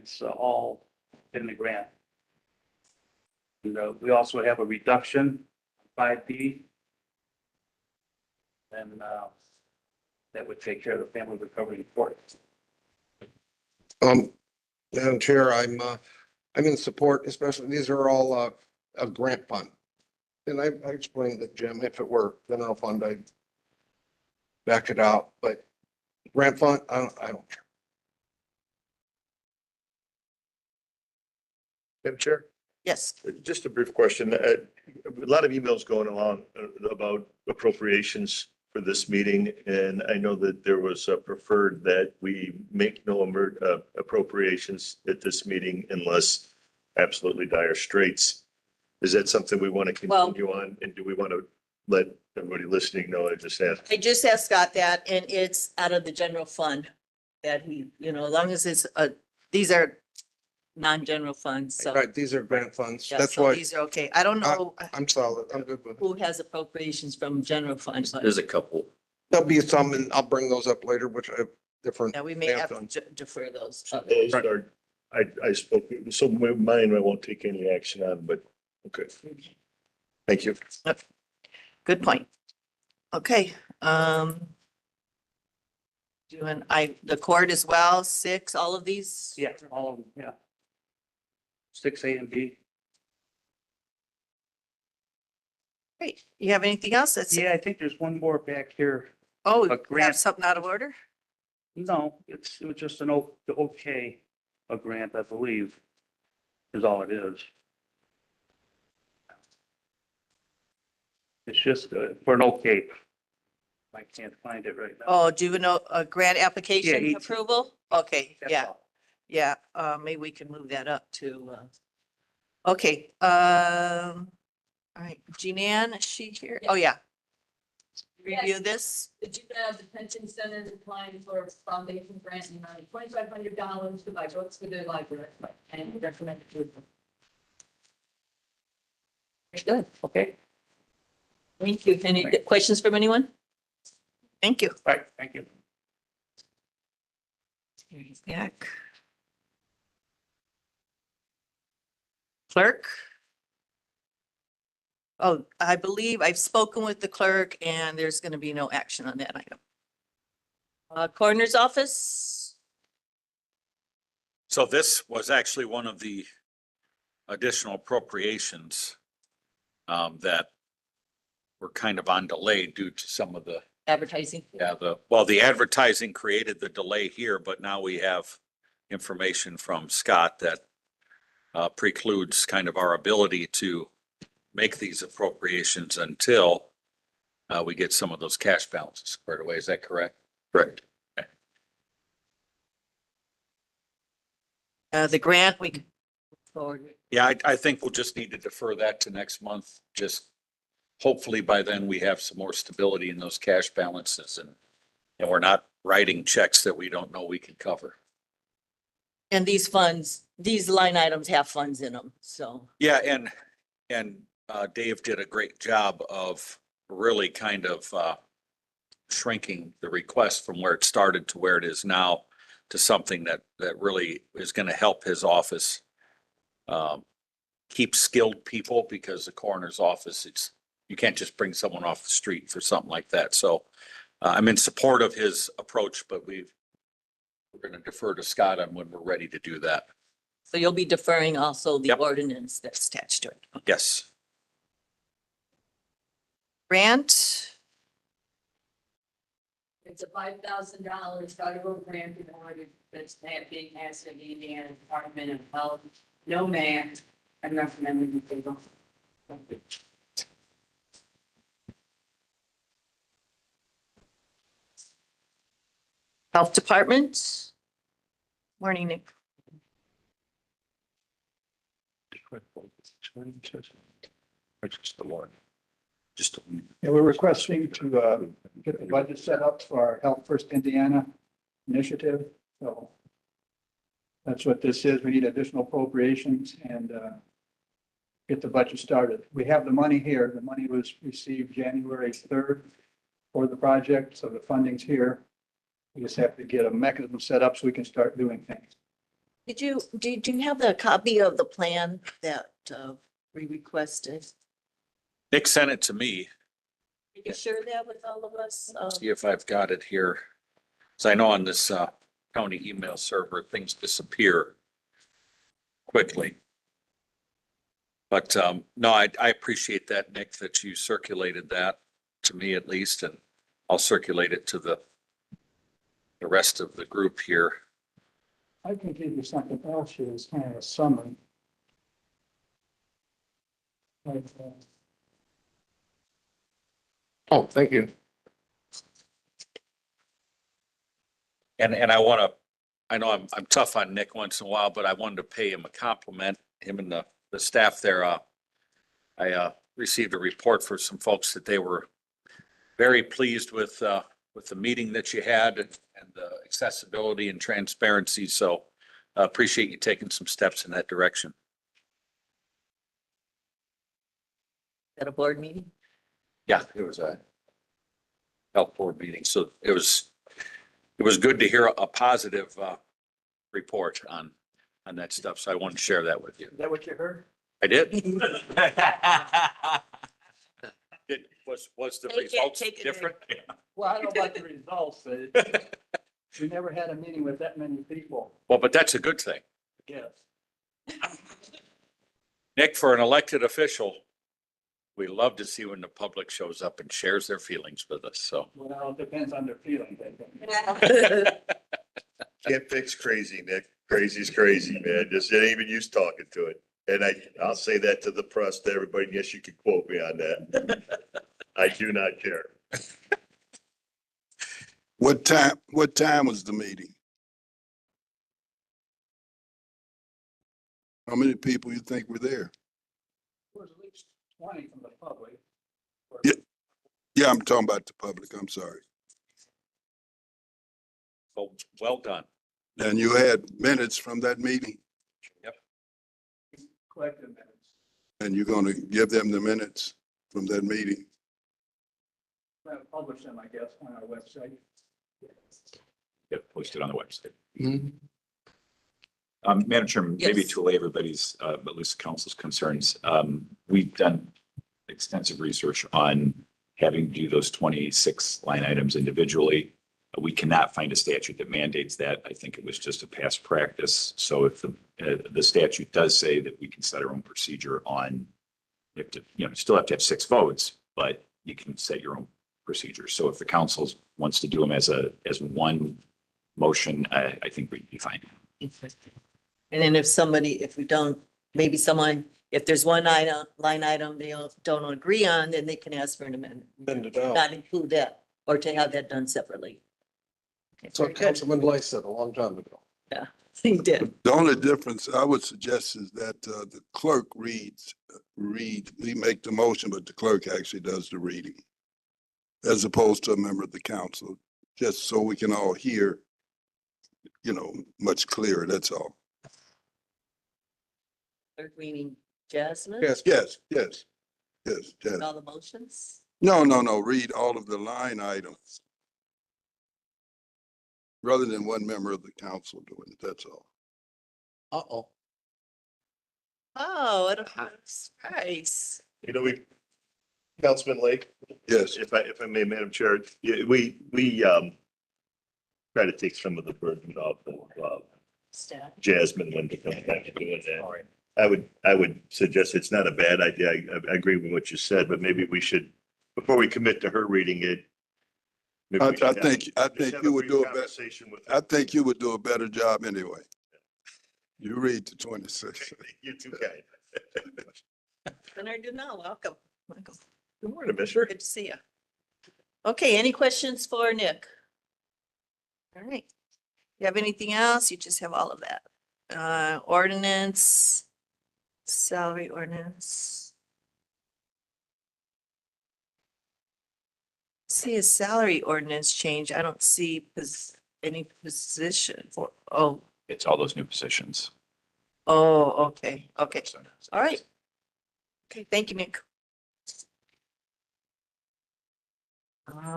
it's all in the grant. And we also have a reduction, 5D. And that would take care of the family recovery court. Madam Chair, I'm in support, especially, these are all a grant fund. And I explained that, Jim, if it were general fund, I'd back it out, but grant fund, I don't care. Madam Chair, Yes, just a brief question. A lot of emails going along about appropriations for this meeting, and I know that there was a preferred that we make no appropriations at this meeting unless absolutely dire straits. Is that something we want to continue on? And do we want to let everybody listening know? I just asked. I just asked Scott that, and it's out of the general fund that we, as long as it's, these are non-general funds, so. Right, these are grant funds. Yeah, That's so why these are okay. I don't know I'm solid. I'm good with it. who has appropriations from general funds, but There's a couple. There'll be some, and I'll bring those up later, which I have different. yeah, we may grant have funds. to defer those. I spoke, so mine I won't take any action on, but okay. Thank you. Good point. Okay, the court as well, 6, all of these? Yeah, all of them, yeah. 6A and B. Great. You have anything else? That's, Yeah, I think there's one more back here. oh, a you have grant. something out of order? No, it was just the okay, a grant, I believe, is all it is. It's just for an okay. I can't find it right now. Oh, juvenile, grant application 18. approval? Okay, That's yeah, all. yeah, maybe we can move that up to, okay, all right, Jean Ann, is she here? Oh, yeah. Review this. The juvenile detention center is applying for a foundation grant in amount of $2,500 to buy books for their library and recommend approval. Good, okay. Thank you. Any questions from anyone? Thank you. All right, thank you. He's back. Clerk? Oh, I believe I've spoken with the clerk and there's going to be no action on that item. Coroner's office? So this was actually one of the additional appropriations that were kind of on delay due to some of the, Advertising. the advertising created the delay here, but now we have information from Scott that precludes kind of our ability to make these appropriations until we get some of those cash balances squared away. Is that correct? Correct. The grant, we can move forward. Yeah, I think we'll just need to defer that to next month. Just hopefully by then we have some more stability in those cash balances and we're not writing checks that we don't know we can cover. And these funds, these line items have funds in them, so. Yeah, and Dave did a great job of really kind of shrinking the request from where it started to where it is now to something that really is going to help his office keep skilled people, because the coroner's office, you can't just bring someone off the street for something like that. So I'm in support of his approach, but we're going to defer to Scott on when we're ready to do that. So you'll be deferring also the Yep. ordinance that's attached to it. Yes. Grant, It's a $5,000 federal grant in order that's being asked of the Indiana Department of Health. No match. I recommend we take off. Health Department. Morning, Nick. Or just the one? Just. Yeah, we're requesting to get the budget set up for our Health First Indiana initiative. So that's what this is. We need additional appropriations and get the budget started. We have the money here. The money was received January 3rd for the project, so the funding's here. We just have to get a mechanism set up so we can start doing things. Did you have the copy of the plan that we requested? Nick sent it to me. Did you share that with all of us? See if I've got it here. So I know on this county email server, things disappear quickly. But no, I appreciate that, Nick, that you circulated that to me at least, and I'll circulate it to the rest of the group here. I can give you something else here as kind of a summary. Like, Oh, thank you. And I know I'm tough on Nick once in a while, but I wanted to pay him a compliment, him and the staff there. I received a report for some folks that they were very pleased with the meeting that you had and the accessibility and transparency. So I appreciate you taking some steps in that direction. At a board meeting? Yeah, it was a health board meeting. So it was good to hear a positive report on that stuff. So I wanted to share that with you. is that what you heard? I did. Was the Take it, results take it in. different? Well, I don't know about the results, but we never had a meeting with that many people. Well, but that's a good thing. Yes. Nick, for an elected official, we love to see when the public shows up and shares their feelings with us. So Well, it depends on their feelings, I think. Can't fix crazy, Nick. Crazy's crazy, man. Just ain't even used talking to it. And I'll say that to the press, to everybody. Yes, you can quote me on that. I do not care. What time was the meeting? How many people you think were there? There was at least 20 from the public. Yeah. Yeah, I'm talking about the public. I'm sorry. well done. And you had minutes from that meeting Collected minutes. and you're going to give them the minutes from that meeting? We'll publish them, I guess, on our website. Get posted on the website. Mhm. Madam Chairman, maybe Yes. to allay everybody's, at least council's concerns, we've done extensive research on having to do those 26 line items individually. We cannot find a statute that mandates that. I think it was just a past practice. So if the statute does say that we can set our own procedure on, you have to, still have to have 6 votes, but you can set your own procedure. So if the council wants to do them as one motion, I think we'd be fine. And then if we don't, maybe someone, if there's one line item they don't agree on, then they can ask for an amendment. Bend it out. Not include that, or to have that done separately. Okay, So very good. Councilman Blythe said a long time ago. He did. The only difference I would suggest is that the clerk reads, we make the motion, but the clerk actually does the reading. As opposed to a member of the council, just so we can all hear, much clearer, that's all. Clerk meaning Jasmine, Yes. Yes, yes, all the motions. No, read all of the line items. Rather than one member of the council doing it, that's all. Uh-oh. Oh, what a surprise. Councilman Lake, Yes, if I may, Madam Chair, yeah, we try to take some of the burden off of Staff. Jasmine when it comes back to doing that. I would suggest it's not a bad idea. I agree with what you said, but maybe we should, before we commit to her reading it. maybe we should I have- think just have you a would brief do a better, conversation with her. I think you would do a better job anyway. You read to 26. You too, kind. Bernard Dunal, welcome. Welcome. Good morning, mister. Good to see you. Okay, any questions for Nick? All right. You have anything else? You just have all of that. Ordinance, salary ordinance. See a salary ordinance change. I don't see any position for, It's all those new positions. okay. So- All right. Okay, thank you, Nick.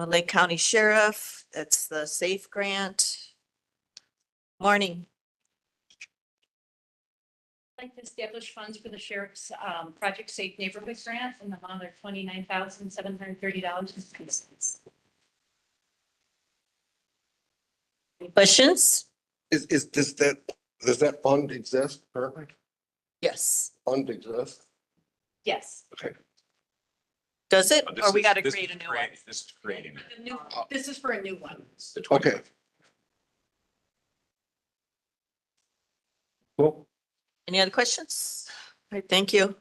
Lake County Sheriff, that's the SAFE grant. Morning. Like to establish funds for the sheriff's Project Safe Neighborhood Grant in the amount of $29,730. Any questions? Does that fund exist currently? Yes. Fund exists? Yes. Does it? Oh, this Or we is- got to this create is a new one? This is creating. The new- This is for a new one. the 20 Okay. Cool. Any other questions? All right, thank you.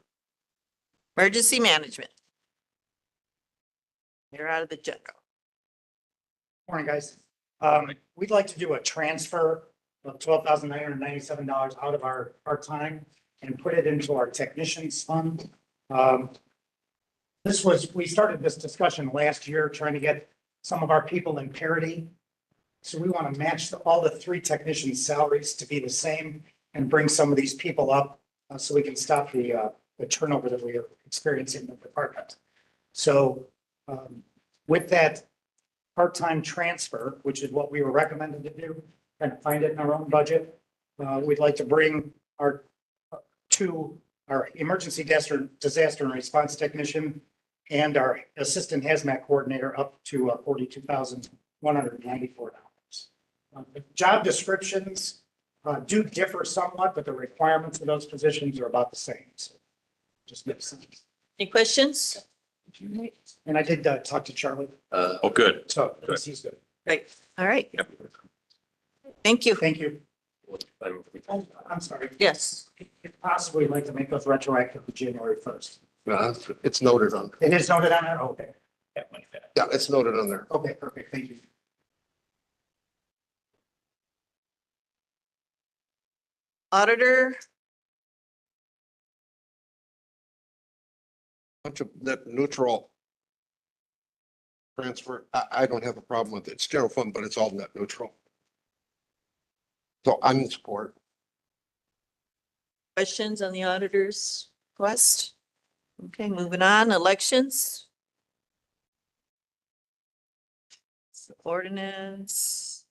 Emergency management. You're out of the general. Morning, guys. We'd like to do a transfer of $12,997 out of our part-time and put it into our technicians fund. We started this discussion last year, trying to get some of our people in parity. So we want to match all the three technicians' salaries to be the same and bring some of these people up so we can stop the turnover that we are experiencing in the department. So with that part-time transfer, which is what we were recommended to do, and find it in our own budget. We'd like to bring our emergency disaster and response technician and our assistant hazmat coordinator up to $42,194. The job descriptions do differ somewhat, but the requirements of those positions are about the same. So just makes sense. Any questions? And I did talk to Charlie, Oh, good. so he's good. Great. All right. Thank you. Thank you. I'm sorry. Yes. If possible, we'd like to make those retroactive to January 1st. It's noted on, It is noted on there? Okay. yeah, it's noted on there. Okay, perfect. Thank you. Auditor, Bunch of net neutral transfer. I don't have a problem with it. It's general fund, but it's all net neutral. So I'm in support. questions on the auditor's request? Okay, moving on. Elections. Ordinance.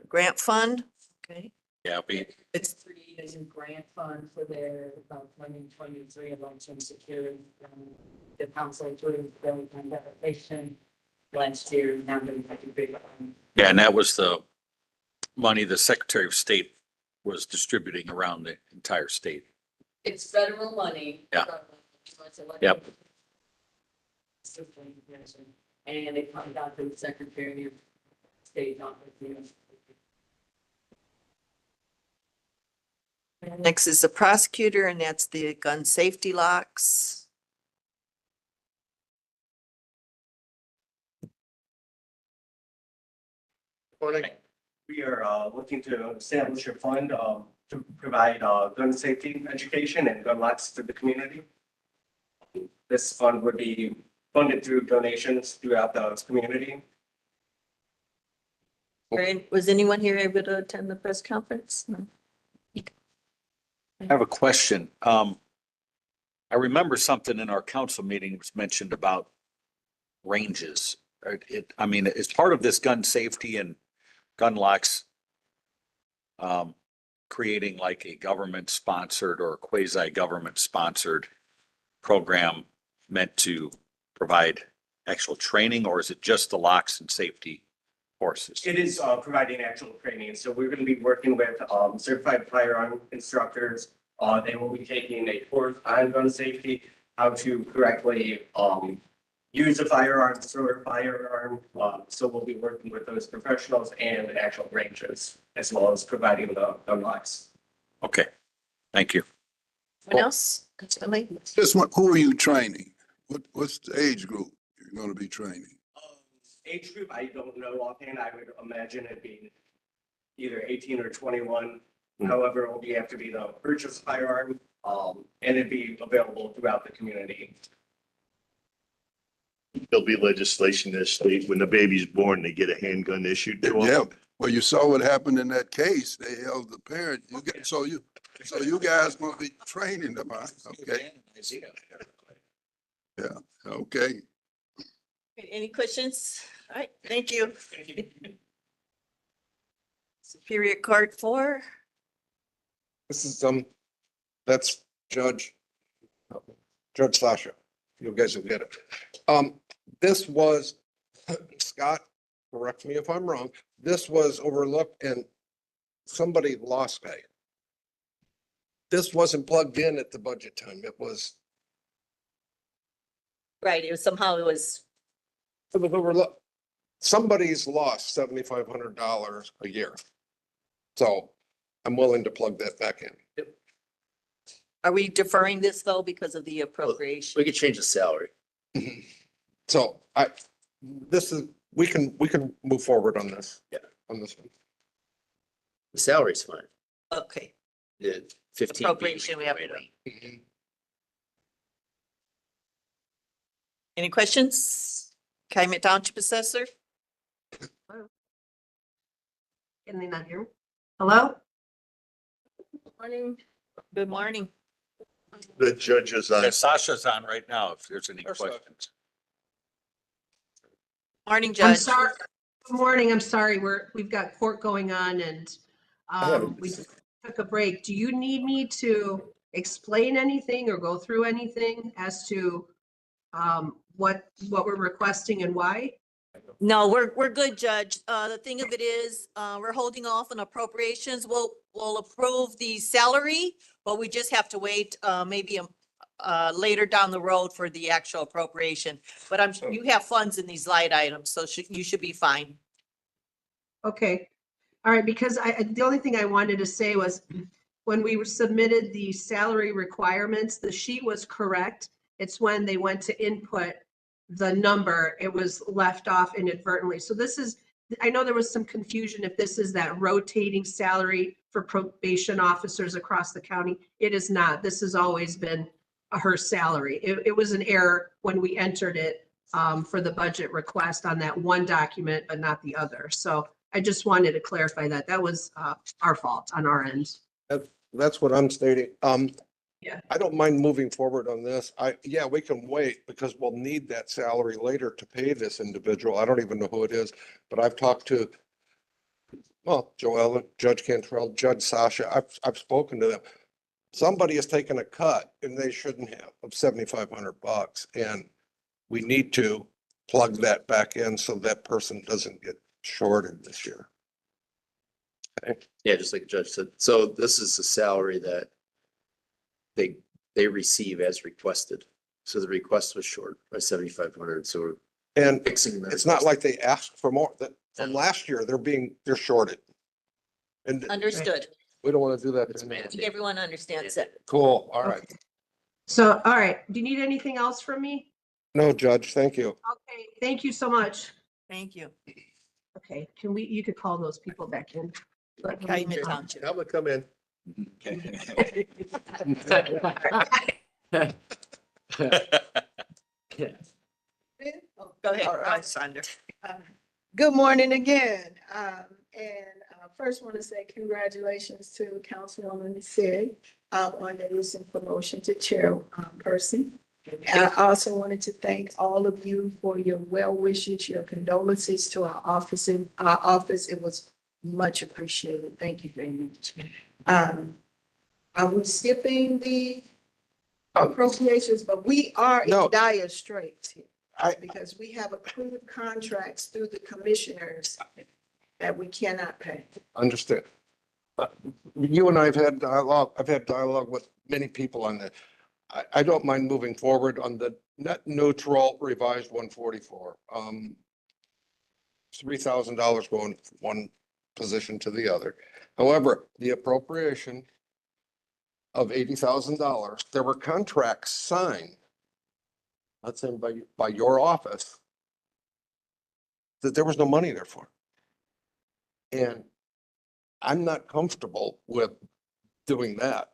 Grant fund. Okay. Yeah, It's Created a grant fund for their 2023 election security. The council approved the application last year. Now they're like a big one. yeah, and that was the money the Secretary of State was distributing around the entire state. It's federal money. Yeah. So like- Yep. And it comes out to the Secretary of State office. next is the prosecutor, and that's the gun safety locks. Morning. We are looking to establish a fund to provide gun safety education and gun locks to the community. This fund would be funded through donations throughout the community. Was anyone here able to attend the press conference? No. I have a question. I remember something in our council meeting was mentioned about ranges. I mean, as part of this gun safety and gun locks, creating like a government sponsored or quasi government sponsored program meant to provide actual training, or is it just the locks and safety courses? It is providing actual training. So we're going to be working with certified firearm instructors. They will be taking a course on gun safety, how to correctly use a firearm, store a firearm. So we'll be working with those professionals and actual ranges, as well as providing the gun locks. Okay, thank you. Anyone else? Councilman Lee? Just what, who are you training? What's the age group you're gonna be training? Age group, I don't know offhand. I would imagine it being either 18 or 21. However, it will be have to be the purchase firearm, and it'd be available throughout the community. There'll be legislation in this state, when the baby's born, they get a handgun issued to them. Yeah, well, you saw what happened in that case. They held the parent. So you guys gonna be training them, huh? Okay, yeah, okay. Any questions? All right, thank you. Superior Court 4. This is That's Judge Sasha. You guys will get it. This was, Scott, correct me if I'm wrong, this was overlooked and somebody lost pay. This wasn't plugged in at the budget time. It was Right, it was somehow it was, overlooked. Somebody's lost $7,500 a year. So I'm willing to plug that back in. are we deferring this though because of the appropriation? We could change the salary. So we can move forward on this. Yeah. On this one. The salary's fine. Okay, The 15. appropriation, we have to wait. Any questions? Calumet Township Assessor? Can they not hear me? Hello? Morning. Good morning. The judge is on. Yeah, Sasha's on right now, if there's any There's Sasha. questions. Morning, I'm Judge. sorry. Good morning. I'm sorry. We've got court going on and we just took a break. Do you need me to explain anything or go through anything as to what we're requesting and why? No, we're good, Judge. The thing of it is, we're holding off on appropriations. We'll approve the salary, but we just have to wait, maybe later down the road for the actual appropriation. But you have funds in these line items, so you should be fine. Okay. All right, because the only thing I wanted to say was when we submitted the salary requirements, the sheet was correct. It's when they went to input the number, it was left off inadvertently. So this is, I know there was some confusion if this is that rotating salary for probation officers across the county. It is not. This has always been her salary. It was an error when we entered it for the budget request on that one document, but not the other. So I just wanted to clarify that. That was our fault on our end. That's what I'm stating. Yeah. I don't mind moving forward on this. Yeah, we can wait because we'll need that salary later to pay this individual. I don't even know who it is, but I've talked to, well, Joella, Judge Cantrell, Judge Sasha. I've spoken to them. Somebody has taken a cut and they shouldn't have of $7,500, and we need to plug that back in so that person doesn't get shorted this year. Okay. Yeah, just like the judge said. So this is the salary that they receive as requested. So the request was short by 7,500. So we're And fixing that. it's not like they asked for more. That from last year, they're shorted. And Understood. we don't want to do that. It's anymore. mandated. Everyone understands that. Cool. All right. So, all right. Do you need anything else from me? No, Judge, thank you. Okay, thank you so much. Thank you. Okay, you could call those people back in. But- Calumet Township. I'm gonna come in. Okay. Go ahead, All right. Sandra. Good morning again. First want to say congratulations to Councilwoman Sig on the recent promotion to chairperson. And I also wanted to thank all of you for your well wishes, your condolences to our office. It was much appreciated. Thank you very much. Are we skipping the appropriations? But we are No. in dire straits here. I- Because we have approved contracts through the commissioners that we cannot pay. Understood. You and I have had dialogue. I've had dialogue with many people on that. I don't mind moving forward on the net neutral revised 144. $3,000 going from one position to the other. However, the appropriation of $80,000, there were contracts signed, let's say by your office, that there was no money there for. And I'm not comfortable with doing that.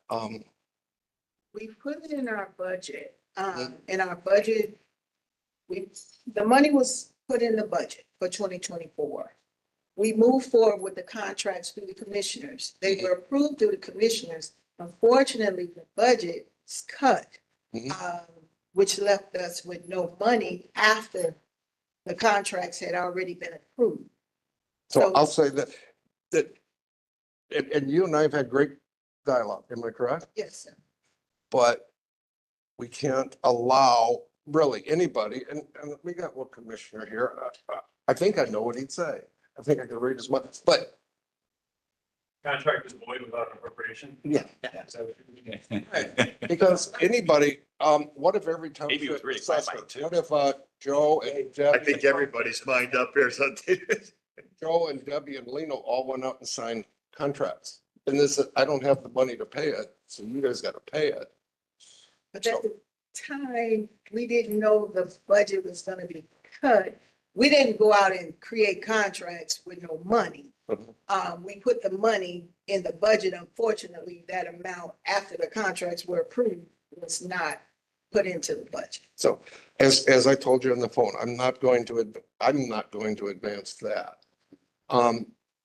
We put it in our budget. The money was put in the budget for 2024. We moved forward with the contracts through the commissioners. They were approved through the commissioners. Unfortunately, the budget is cut, which left us with no money after the contracts had already been approved. So I'll say that, and you and I have had great dialogue, am I correct? Yes, sir. but we can't allow really anybody, and we got one commissioner here. I think I know what he'd say. I think I can read his mind, but Contract is void without appropriation. yeah. Because anybody, what if every time? Maybe it was really clarified too. What if, Joe and I Debbie? think everybody's mind up here is something. Joe and Debbie and Lino all went out and signed contracts. And this, I don't have the money to pay it, so you guys gotta pay it. But at the time, we didn't know the budget was gonna be cut. We didn't go out and create contracts with no money. We put the money in the budget. Unfortunately, that amount after the contracts were approved was not put into the budget. So as I told you on the phone, I'm not going to advance that.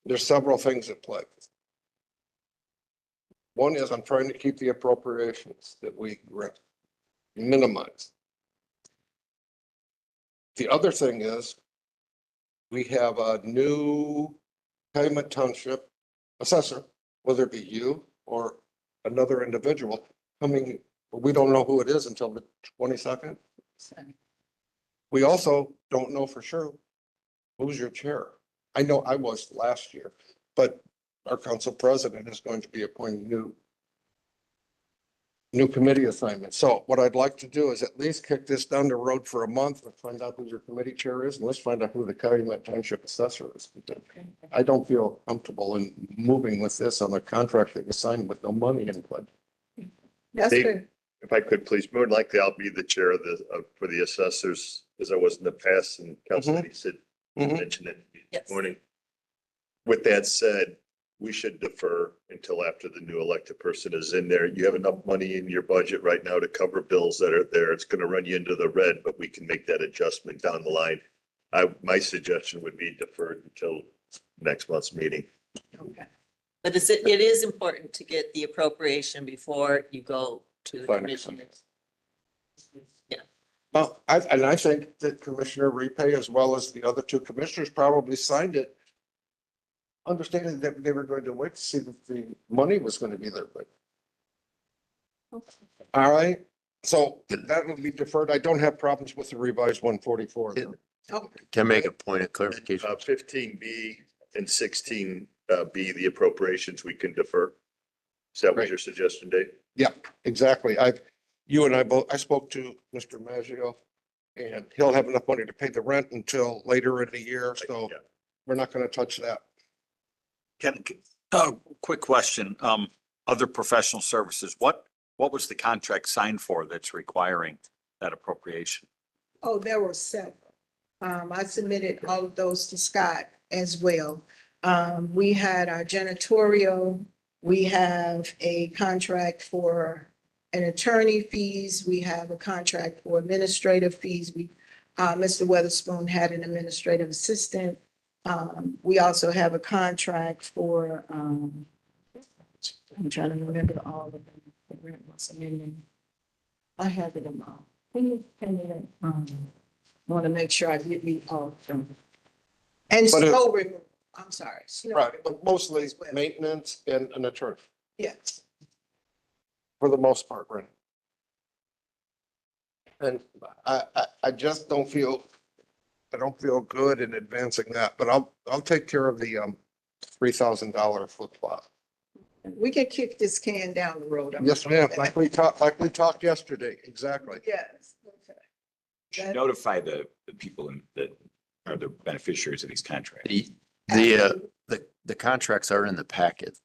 There's several things at play. One is I'm trying to keep the appropriations that we minimize. The other thing is we have a new Calumet Township assessor, whether it be you or another individual coming, we don't know who it is until the 22nd. We also don't know for sure who's your chair. I know I was last year, but our council president is going to be appointing new committee assignments. So what I'd like to do is at least kick this down the road for a month and find out who your committee chair is, and let's find out who the Calumet Township assessor is. I don't feel comfortable in moving with this on a contract that was signed with no money input. That's Dave, good. If I could, please, more than likely, I'll be the chair of for the assessors, as I was in the past, and Councilman said, mentioned it Yes. this morning. With that said, we should defer until after the new elected person is in there. You have enough money in your budget right now to cover bills that are there. It's going to run you into the red, but we can make that adjustment down the line. My suggestion would be deferred until next month's meeting. Okay. But it is important to get the appropriation before you go to the Finance. commissioners. Well, I think that Commissioner Repay, as well as the other two commissioners, probably signed it, understanding that they were going to wait to see if the money was going to be there, but. All right, so that will be deferred. I don't have problems with the revised 144. Okay. Can I make a point of clarification? 15B and 16B, the appropriations we can defer. Is that what your suggestion, Dave? Yeah, exactly. You and I both, I spoke to Mr. Maggio, and he'll have enough money to pay the rent until later in the year, so Yeah. we're not going to touch that. Quick question, other professional services, what was the contract signed for that's requiring that appropriation? Oh, there were several. I submitted all of those to Scott as well. We had our janitorial, we have a contract for an attorney fees, we have a contract for administrative fees. Mr. Weatherspoon had an administrative assistant. We also have a contract for, I'm trying to remember all of them. The grant was amending. I have it in my, want to make sure I get me all of them. And But snow removal, I'm sorry. snow Right, removal but mostly as well. maintenance and an attorney, Yes. for the most part, right? And I just don't feel, I don't feel good in advancing that, but I'll take care of the $3,000 flip flop. We can kick this can down the road. Yes, ma'am, like we talked yesterday, exactly. Yes. Okay. Should notify the people that are the beneficiaries of these contracts. The contracts are in the packet.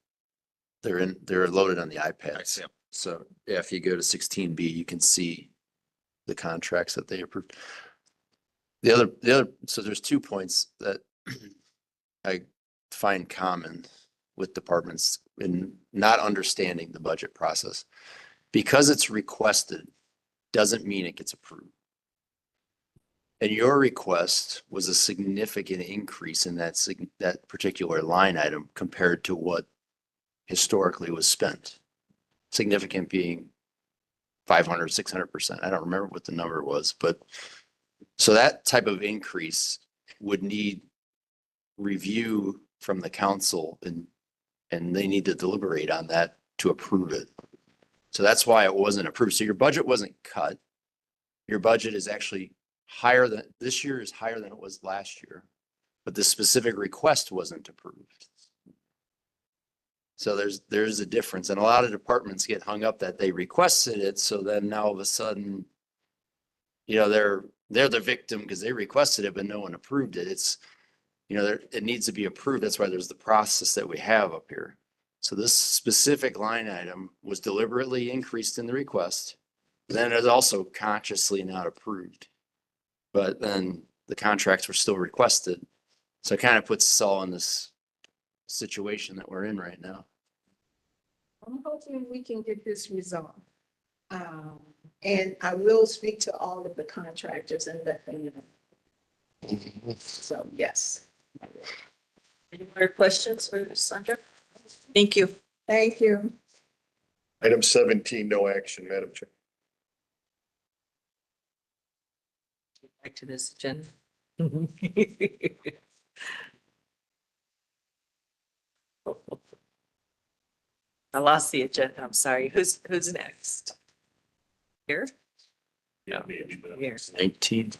They're loaded on the I iPads. see 'em. So yeah, if you go to 16B, you can see the contracts that they approved. The other, so there's 2 points that I find common with departments in not understanding the budget process. Because it's requested, doesn't mean it gets approved. And your request was a significant increase in that particular line item compared to what historically was spent. Significant being 500, 600%. I don't remember what the number was, but so that type of increase would need review from the council and they need to deliberate on that to approve it. So that's why it wasn't approved. So your budget wasn't cut. Your budget is actually higher than, this year is higher than it was last year, but the specific request wasn't approved. So there's a difference, and a lot of departments get hung up that they requested it, so then now all of a sudden, you know, they're the victim because they requested it, but no one approved it. It's, you know, it needs to be approved. That's why there's the process that we have up here. So this specific line item was deliberately increased in the request. Then it was also consciously not approved. But then the contracts were still requested. So it kind of puts us all in this situation that we're in right now. I'm hoping we can get this resolved. And I will speak to all of the contractors and let them know. So, yes. Any more questions for Sandra? Thank you. Thank you. Item 17, no action, Madam Chair. Back to this agenda. I lost the agenda. I'm sorry. Who's next? Here? Yeah, maybe. Here. 19.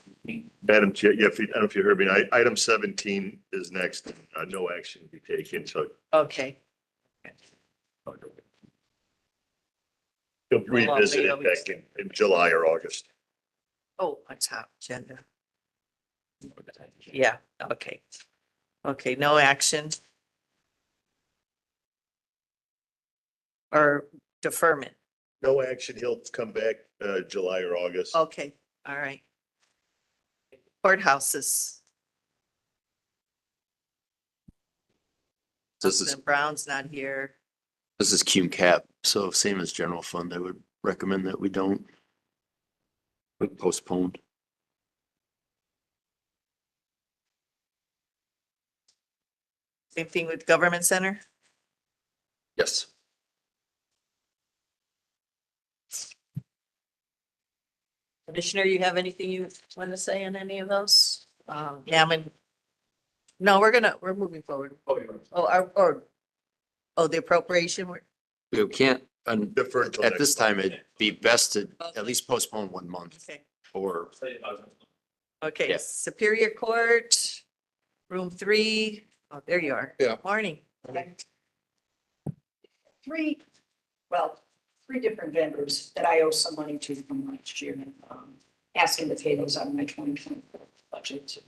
Madam Chair, yeah, I don't know if you heard me. Item 17 is next. No action to be taken, so Okay. you'll revisit it back in July or August. Oh, on top agenda. Yeah, okay. Okay, no action. Or deferment. No action. He'll come back July or August. Okay, all right. Courthouses. This is, Councilman Brown's not here. this is cum cap. So same as general fund, I would recommend that we don't. We postpone. Same thing with government center. Yes. Commissioner, you have anything you want to say on any of those? Gammon? No, we're moving forward. Oh, the appropriation, We can't, Defer until at next this month. time, it'd be best to at least postpone 1 month okay. or, Okay, Yeah. Superior Court, room 3. Oh, there you are. Yeah. Morning. Three different vendors that I owe some money to from last year. Asking to pay those out of my 2024 budget.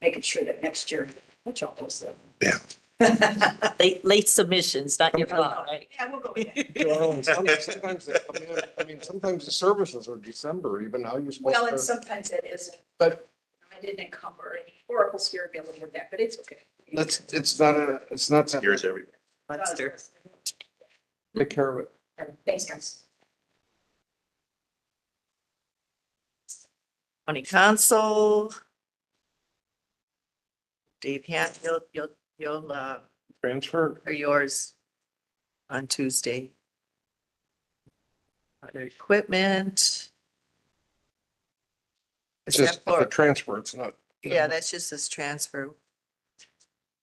Making sure that next year, which all those. Late submissions, not your fault, right? Yeah, we'll go with that. Well, sometimes they come in, I mean, sometimes the services are December, even how you're supposed Well, and to. sometimes that isn't. But I didn't encumber any Oracle scalability with that, but it's okay. it's not. Here's everything. Munster. Take care of it. Thanks, guys. County Council. Dave, you'll Transfer. are yours on Tuesday. Other equipment. Is It's just that a for, transfer, it's not. yeah, that's just this transfer.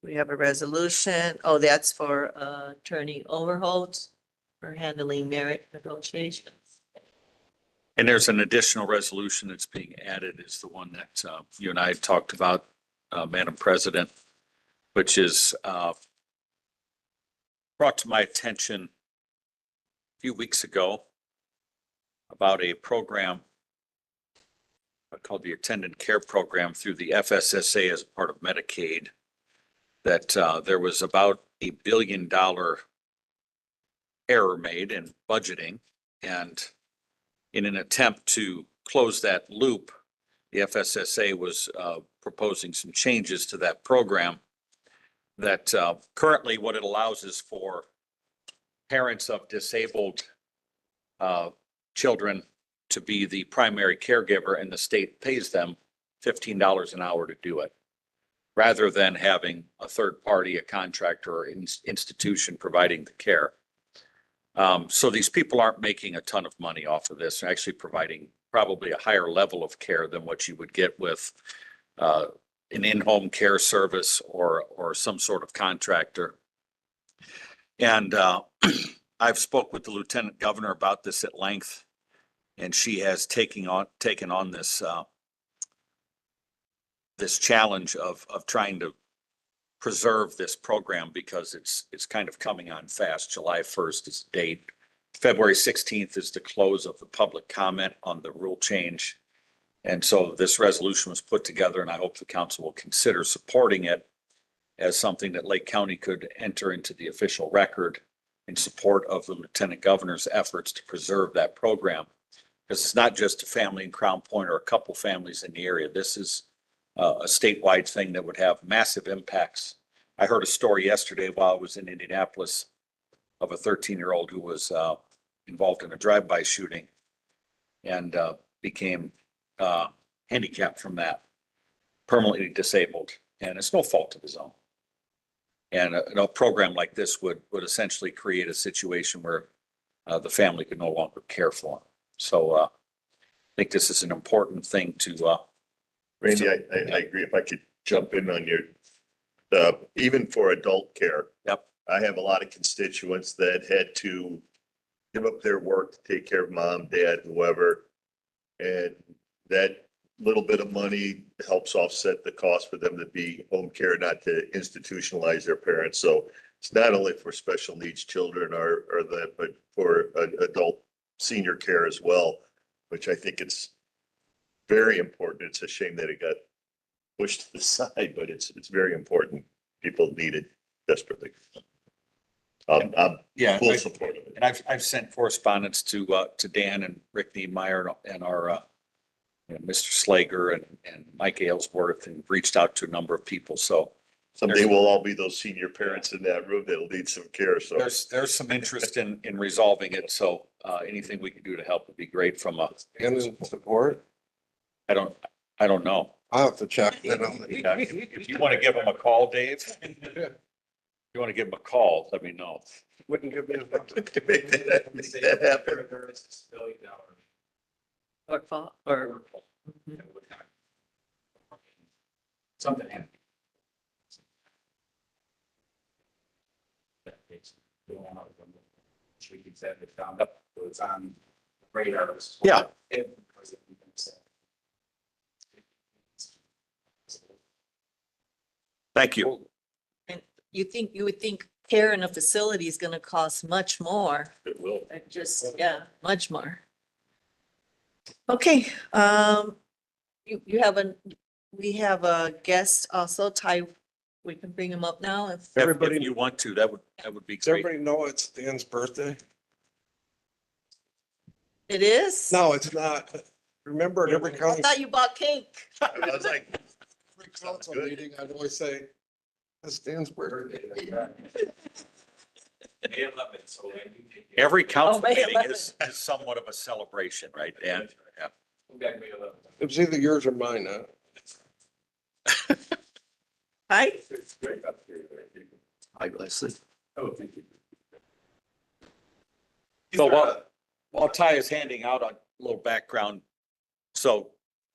We have a resolution. Oh, that's for Attorney Overholt for handling merit negotiations. And there's an additional resolution that's being added is the one that you and I talked about, Madam President, which is brought to my attention a few weeks ago about a program called the Attendant Care Program through the FSSA as part of Medicaid, that there was about $1 billion error made in budgeting. And in an attempt to close that loop, the FSSA was proposing some changes to that program that currently what it allows is for parents of disabled children to be the primary caregiver, and the state pays them $15 an hour to do it, rather than having a third party, a contractor or institution providing the care. So these people aren't making a ton of money off of this. They're actually providing probably a higher level of care than what you would get with an in-home care service or some sort of contractor. And I've spoke with the Lieutenant Governor about this at length, and she has taken on this, this challenge of trying to preserve this program because it's kind of coming on fast. July 1st is the date. February 16th is the close of the public comment on the rule change. And so this resolution was put together, and I hope the council will consider supporting it as something that Lake County could enter into the official record in support of the Lieutenant Governor's efforts to preserve that program. Because it's not just a family in Crown Point or a couple families in the area. This is a statewide thing that would have massive impacts. I heard a story yesterday while I was in Indianapolis of a 13-year-old who was involved in a drive-by shooting and became handicapped from that, permanently disabled, and it's no fault of his own. And a program like this would essentially create a situation where the family could no longer care for him. So I think this is an important thing to. Randy, I agree. If I could jump in on your, even for adult care. Yep. I have a lot of constituents that had to give up their work to take care of mom, dad, whoever. And that little bit of money helps offset the cost for them to be home care, not to institutionalize their parents. So it's not only for special needs children or that, but for adult senior care as well, which I think it's very important. It's a shame that it got pushed to the side, but it's very important. People need it desperately. I'm full support of it. And I've sent correspondence to Dan and Rick Niemeyer and our Mr. Slager and Mike Aylesworth, and reached out to a number of people. So someday we'll all be those senior parents in that room that'll need some care. So there's some interest in resolving it. So anything we can do to help would be great from a. And in support? I don't know. I'll have to check. If you want to give them a call, Dave, if you want to give them a call, let me know. Wouldn't give me a. make that happen. Or Something happened. We can set it down, so it's on radar. Yeah. Thank you. and you would think care in a facility is gonna cost much more. It will. Yeah, much more. Okay, we have a guest also, Ty, we can bring him up now if. If you want to, that would be Does great. everybody know it's Dan's birthday? It is? No, it's not. Remember at every I county, thought you bought cake. I was like, every council meeting, I'd always say, it's Dan's birthday. Every council May meeting 11th. is somewhat of a celebration, right, Dan? Yeah. It was either yours or mine, huh? Hi, Hi, Leslie. Oh, thank you. So while Ty is handing out a little background, so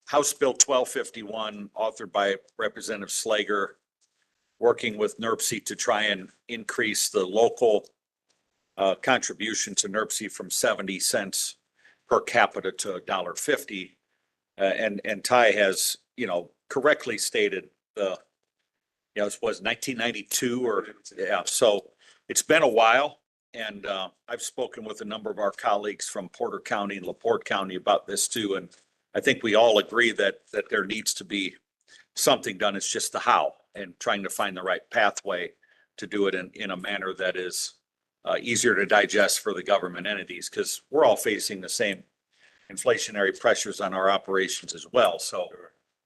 House Bill 1251, authored by Representative Slager, working with NERC to try and increase the local contribution to NERC from 70 cents per capita to $1.50. And Ty has, correctly stated it was 1992 or, yeah, so it's been a while. And I've spoken with a number of our colleagues from Porter County and LaPorte County about this too. And I think we all agree that there needs to be something done. It's just the how, and trying to find the right pathway to do it in a manner that is easier to digest for the government entities, because we're all facing the same inflationary pressures on our operations as well. So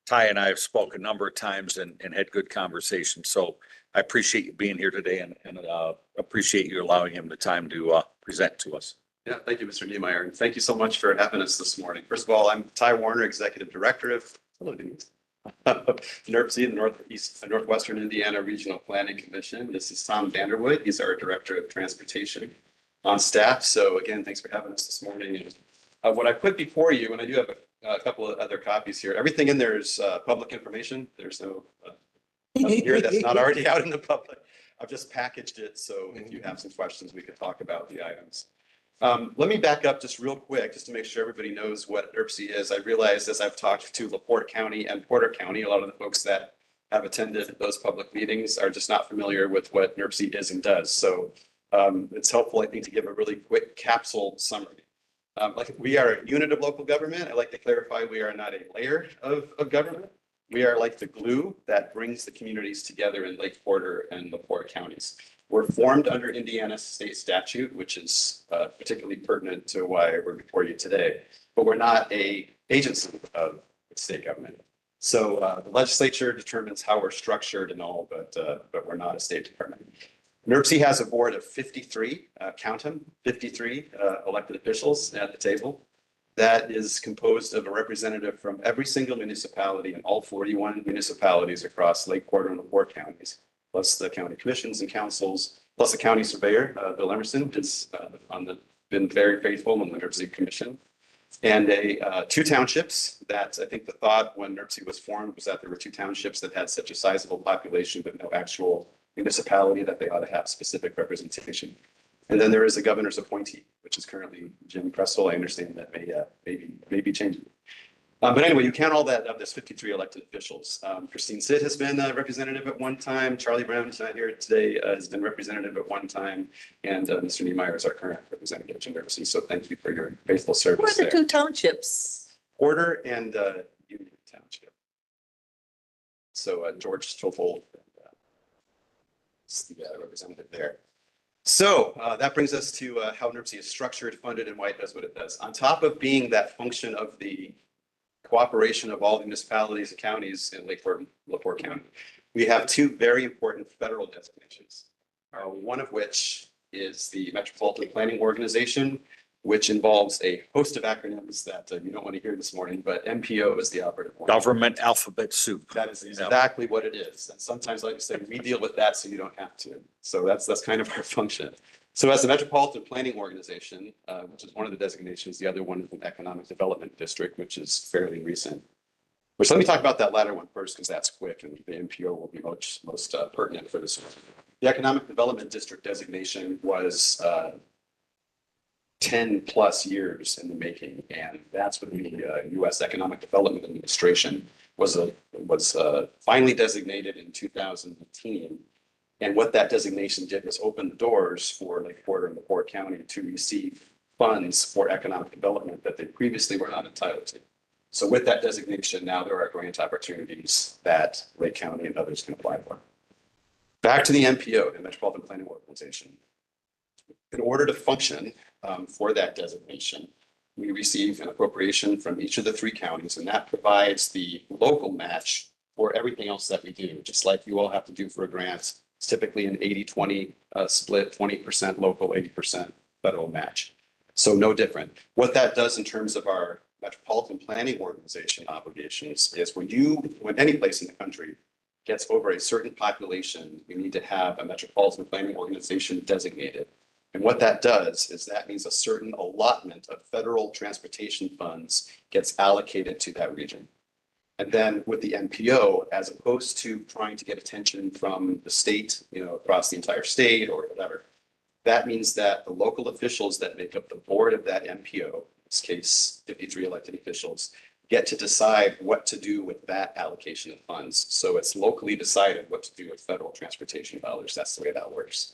Ty and I have spoken a number of times and had good conversations. So I appreciate you being here today and appreciate you allowing him the time to present to us. Yeah, thank you, Mr. Niemeyer, and thank you so much for having us this morning. First of all, I'm Ty Warner, Executive Director of NERC, the Northwestern Indiana Regional Planning Commission. This is Tom Vanderwood. He's our Director of Transportation on staff. So again, thanks for having us this morning. And what I put before you, and I do have a couple of other copies here. Everything in there is public information. There's no nothing here that's not already out in the public. I've just packaged it, so if you have some questions, we could talk about the items. Let me back up just real quick, just to make sure everybody knows what NERC is. I realized as I've talked to LaPorte County and Porter County, a lot of the folks that have attended those public meetings are just not familiar with what NERC is and does. So it's helpful, I think, to give a really quick capsule summary. Like we are a unit of local government. I like to clarify we are not a layer of government. We are like the glue that brings the communities together in Lake Porter and LaPorte counties. We're formed under Indiana state statute, which is particularly pertinent to why we're before you today, but we're not a agency of state government. So the legislature determines how we're structured and all, but we're not a state department. NERC has a board of 53, count them, 53 elected officials at the table. That is composed of a representative from every single municipality in all 41 municipalities across Lake Porter and LaPorte counties, plus the county commissions and councils, plus the county surveyor, Bill Emerson, has been very faithful on the NERC commission. And two townships that I think the thought when NERC was formed was that there were two townships that had such a sizable population, but no actual municipality that they ought to have specific representation. And then there is a governor's appointee, which is currently Jim Kressel. I understand that may be changing. But anyway, you count all that of this 53 elected officials. Christine Sid has been a representative at one time. Charlie Brown, who's not here today, has been representative at one time. And Mr. Niemeyer is our current representative, Jim Derby. So thank you for your faithful service. What are the there. two townships? Porter and Union Township. So George Stoffel is the representative there. So that brings us to how NERC is structured, funded, and why it does what it does. On top of being that function of the cooperation of all the municipalities and counties in Lake Porter, LaPorte County, we have two very important federal designations. One of which is the Metropolitan Planning Organization, which involves a host of acronyms that you don't want to hear this morning, but MPO is the operative one. Government alphabet soup. That is exactly what it is. And sometimes, like I say, we deal with that so you don't have to. So that's kind of our function. So as the Metropolitan Planning Organization, which is one of the designations, the other one is an Economic Development District, which is fairly recent. Which let me talk about that latter one first, because that's quick and the MPO will be most pertinent for this one. The Economic Development District designation was 10 plus years in the making. And that's when the U.S. Economic Development Administration was finally designated in 2018. And what that designation did was open the doors for Lake Porter and LaPorte County to receive funds for economic development that they previously were not entitled to. So with that designation, now there are grant opportunities that Lake County and others can apply for. Back to the MPO, the Metropolitan Planning Organization. In order to function for that designation, we receive an appropriation from each of the three counties, and that provides the local match for everything else that we do, just like you all have to do for a grant. It's typically an 80-20 split, 20% local, 80% federal match. So no different. What that does in terms of our Metropolitan Planning Organization obligations is when any place in the country gets over a certain population, you need to have a Metropolitan Planning Organization designated. And what that does is that means a certain allotment of federal transportation funds gets allocated to that region. And then with the MPO, as opposed to trying to get attention from the state, across the entire state or whatever, that means that the local officials that make up the board of that MPO, in this case, 53 elected officials, get to decide what to do with that allocation of funds. So it's locally decided what to do with federal transportation dollars. That's the way that works.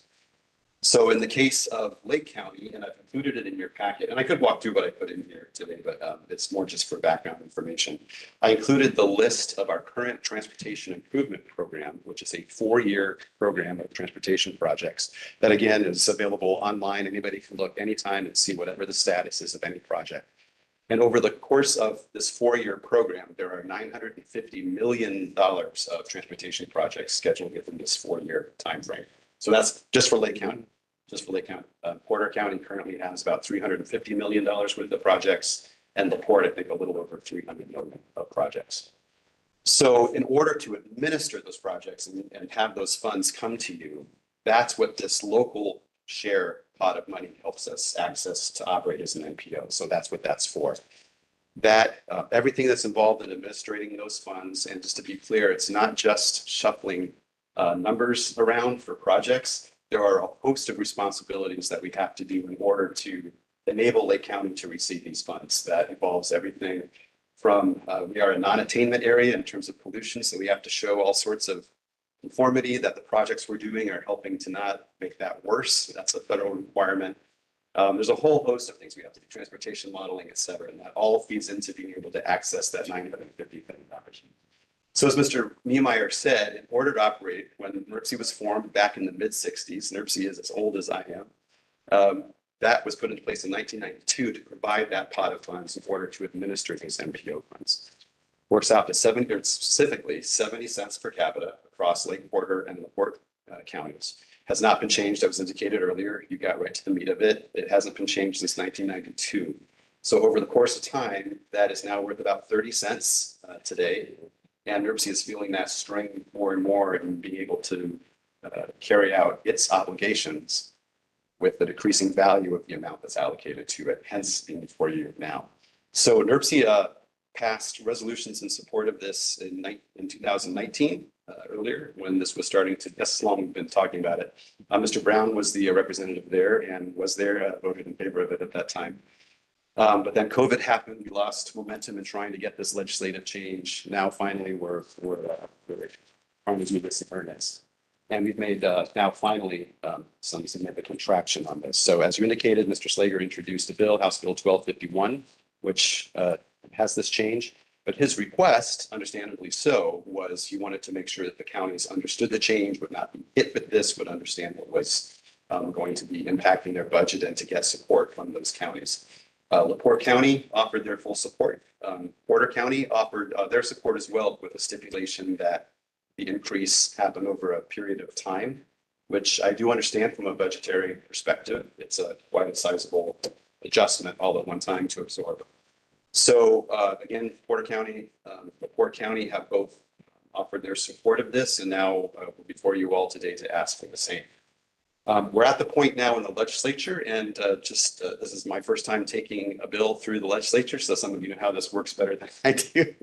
So in the case of Lake County, and I've included it in your packet, and I could walk through what I put in here today, but it's more just for background information. I included the list of our current transportation improvement program, which is a 4-year program of transportation projects that again is available online. Anybody can look anytime and see whatever the status is of any project. And over the course of this 4-year program, there are $950 million of transportation projects scheduled within this 4-year timeframe. So that's just for Lake County. Just for Lake County. Porter County currently has about $350 million worth of projects, and LaPorte, I think, a little over $300 million of projects. So in order to administer those projects and have those funds come to you, that's what this local share pot of money helps us access to operate as an MPO. So that's what that's for. That everything that's involved in administrating those funds, and just to be clear, it's not just shuffling numbers around for projects, there are a host of responsibilities that we have to do in order to enable Lake County to receive these funds. That involves everything from, we are a non-attainment area in terms of pollution, so we have to show all sorts of conformity that the projects we're doing are helping to not make that worse. That's a federal requirement. There's a whole host of things we have to do, transportation modeling, et cetera, and that all feeds into being able to access that $950 million. So as Mr. Niemeyer said, in order to operate, when NERC was formed back in the mid-60s, NERC is as old as I am, that was put into place in 1992 to provide that pot of funds in order to administer these MPO funds. Works out to specifically 70 cents per capita across Lake Porter and LaPorte counties. Has not been changed. That was indicated earlier. You got right to the meat of it. It hasn't been changed since 1992. So over the course of time, that is now worth about 30 cents today. And NERC is feeling that strain more and more and being able to carry out its obligations with the decreasing value of the amount that's allocated to it, hence being before you now. So NERC passed resolutions in support of this in 2019, earlier, when this was starting to, that's how long we've been talking about it. Mr. Brown was the representative there and was there, voted in favor of it at that time. But then COVID happened, we lost momentum in trying to get this legislative change. Now finally we're trying to do this in earnest. And we've made now finally some significant traction on this. So as you indicated, Mr. Slager introduced a bill, House Bill 1251, which has this change. But his request, understandably so, was he wanted to make sure that the counties understood the change, would not be hit with this, would understand what was going to be impacting their budget and to get support from those counties. LaPorte County offered their full support. Porter County offered their support as well, with a stipulation that the increase happened over a period of time, which I do understand from a budgetary perspective. It's quite a sizable adjustment all at one time to absorb. So again, Porter County, LaPorte County have both offered their support of this, and now before you all today to ask for the same. We're at the point now in the legislature, and this is my first time taking a bill through the legislature, so some of you know how this works better than I do.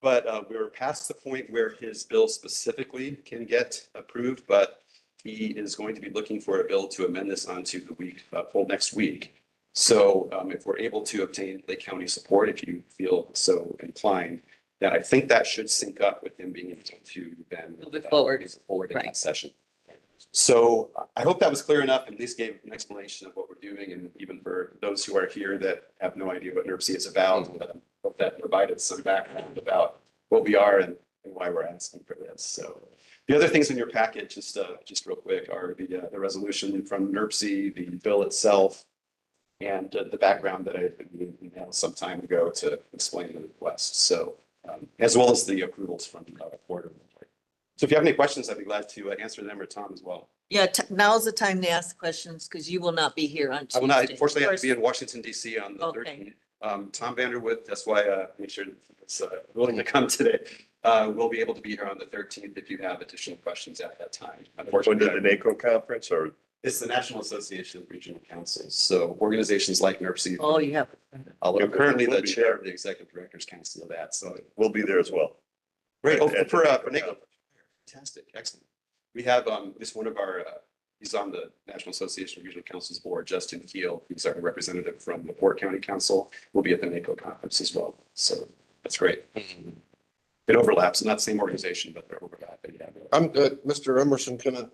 But we were past the point where his bill specifically can get approved, but he is going to be looking for a bill to amend this onto the week, full next week. So if we're able to obtain Lake County support, if you feel so inclined, then I think that should sync up with him being able to then move forward in that session. So I hope that was clear enough and at least gave an explanation of what we're doing. And even for those who are here that have no idea what NERC is about, I hope that provided some background about what we are and why we're asking for this. So the other things in your packet, just real quick, are the resolution from NERC, the bill itself, and the background that I emailed some time ago to explain the request. So as well as the approvals from the board. So if you have any questions, I'd be glad to answer them, or Tom as well. Yeah, now's the time to ask questions because you will not be here on Tuesday. I will not, unfortunately, I have to be in Washington, DC on the 13th. Tom Vanderwood, that's why I made sure it's willing to come today. We'll be able to be here on the 13th if you have additional questions at that time. Unfortunately, the NACO conference, or? It's the National Association of Regional Councils. So organizations like NERC. Oh, you have. I'm currently the chair of the Executive Directors Council of that. So we'll be there as well. Great. For NACO. Fantastic. Excellent. We have this one of our, he's on the National Association of Regional Councils board, Justin Keel. He's our representative from the LaPorte County Council. We'll be at the NACO conference as well. So that's great. It overlaps, not the same organization, but they're overlapping. Yeah. I'm good. Mr. Emerson kind of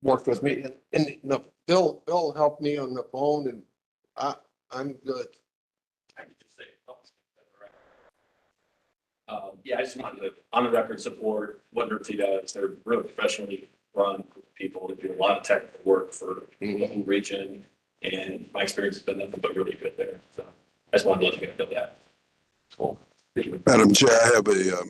worked with me, and no, Bill helped me on the phone, and I'm good. Yeah, I just wanted to, on the record, support what NERC does. They're really professionally run people that do a lot of technical work for the whole region. And my experience has been nothing but really good there. So I just wanted to let you know that. Cool. Madam Chair, I have a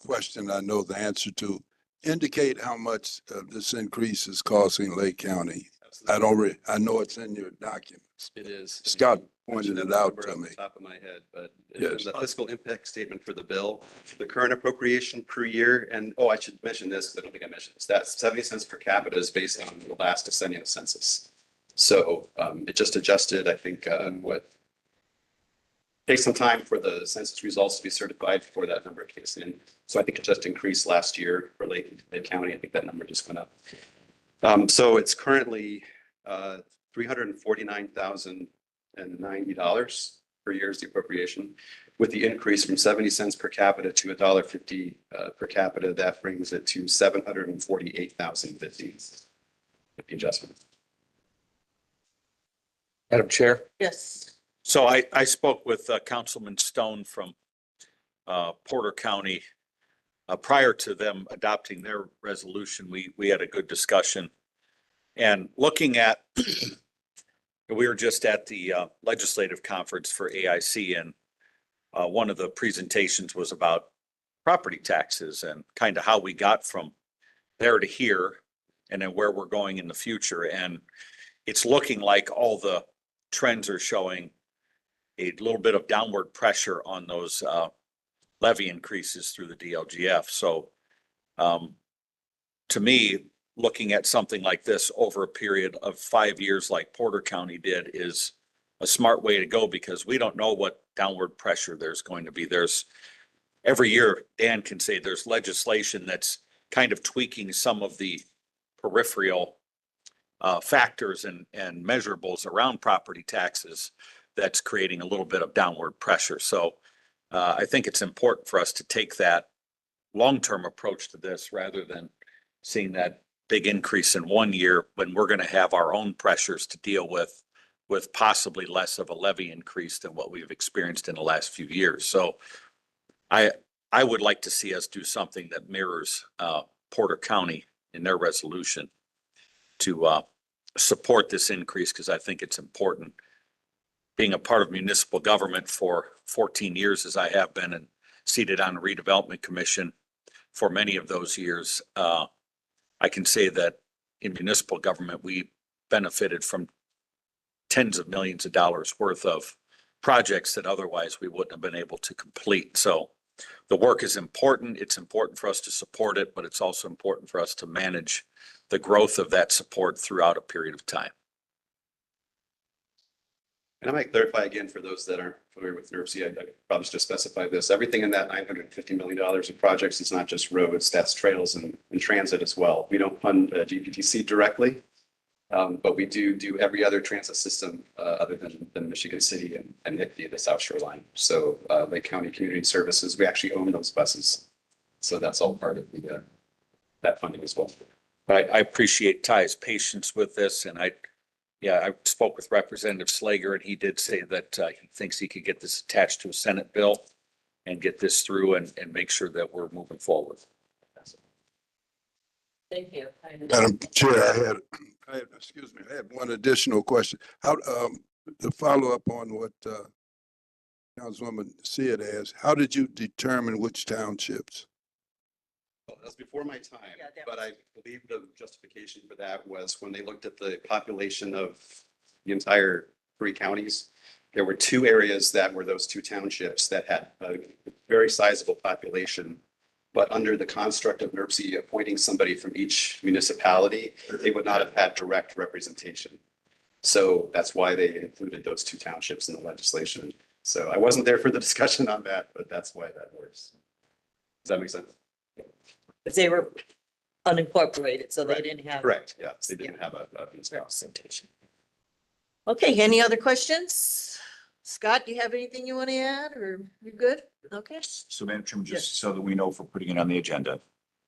question I know the answer to. Indicate how much this increase is costing Lake County. I know it's in your documents. It is. Scott pointed it out to me. Top of my head, but yes. The fiscal impact statement for the bill, the current appropriation per year, and I should mention this, I don't think I mentioned this, that 70 cents per capita is based on the last decennial census. So it just adjusted, I think, takes some time for the census results to be certified before that number kicks in. So I think it just increased last year for Lake County. I think that number just went up. So it's currently $349,090 per year is the appropriation. With the increase from 70 cents per capita to $1.50 per capita, that brings it to $748,050 with the adjustment. Madam Chair. Yes. So I spoke with Councilman Stone from Porter County. Prior to them adopting their resolution, we had a good discussion. And looking at, we were just at the legislative conference for AIC, and one of the presentations was about property taxes and kind of how we got from there to here and then where we're going in the future. And it's looking like all the trends are showing a little bit of downward pressure on those levy increases through the DLGF. So to me, looking at something like this over a period of 5 years like Porter County did is a smart way to go, because we don't know what downward pressure there's going to be. There's every year, Dan can say there's legislation that's kind of tweaking some of the peripheral factors and measurables around property taxes that's creating a little bit of downward pressure. So I think it's important for us to take that long-term approach to this rather than seeing that big increase in 1 year when we're going to have our own pressures to deal with possibly less of a levy increase than what we've experienced in the last few years. So I would like to see us do something that mirrors Porter County in their resolution to support this increase, because I think it's important. Being a part of municipal government for 14 years, as I have been, and seated on the redevelopment commission for many of those years, I can say that in municipal government, we benefited from tens of millions of dollars worth of projects that otherwise we wouldn't have been able to complete. So the work is important. It's important for us to support it, but it's also important for us to manage the growth of that support throughout a period of time. And I might clarify again for those that aren't familiar with NERC, I probably should specify this. Everything in that $950 million of projects is not just roads, that's trails and transit as well. We don't fund GPTC directly, but we do every other transit system other than Michigan City and NICD, the South Shore Line. So Lake County Community Services, we actually own those buses. So that's all part of that funding as well. But I appreciate Ty's patience with this, and I spoke with Representative Slager, and he did say that he thinks he could get this attached to a Senate bill and get this through and make sure that we're moving forward. Thank you. Madam Chair, I had one additional question. How, to follow up on what Councilwoman Sid asked, how did you determine which townships? Well, that's before my time, but I believe the justification for that was when they looked at the population of the entire 3 counties, there were 2 areas that were those 2 townships that had a very sizable population. But under the construct of NERC appointing somebody from each municipality, they would not have had direct representation. So that's why they included those 2 townships in the legislation. So I wasn't there for the discussion on that, but that's why that works. Does that make sense? But they were unincorporated, so they didn't have. Correct, yeah, they didn't have a representation. Okay, any other questions? Scott, do you have anything you want to add, or you good? Okay. So Madam Chairman, just so that we know if we're putting it on the agenda,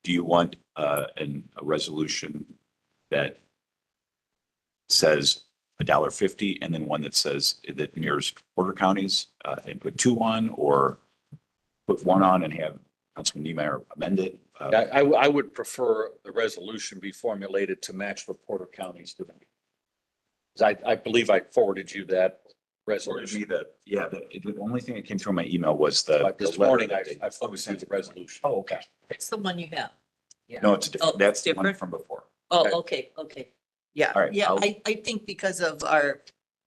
do you want a resolution that says $1.50 and then one that says that mirrors Porter counties and put 2 on, or put 1 on and have Councilman Niemeyer amend it? I would prefer the resolution be formulated to match what Porter County's doing. I believe I forwarded you that resolution. The only thing that came through my email was This morning, I sent the resolution. Oh, okay. It's the one you have. Yeah. No, it's different. Oh, That's the one different? from before. Oh, okay. Yeah, All right, yeah, I'll- I think because of our,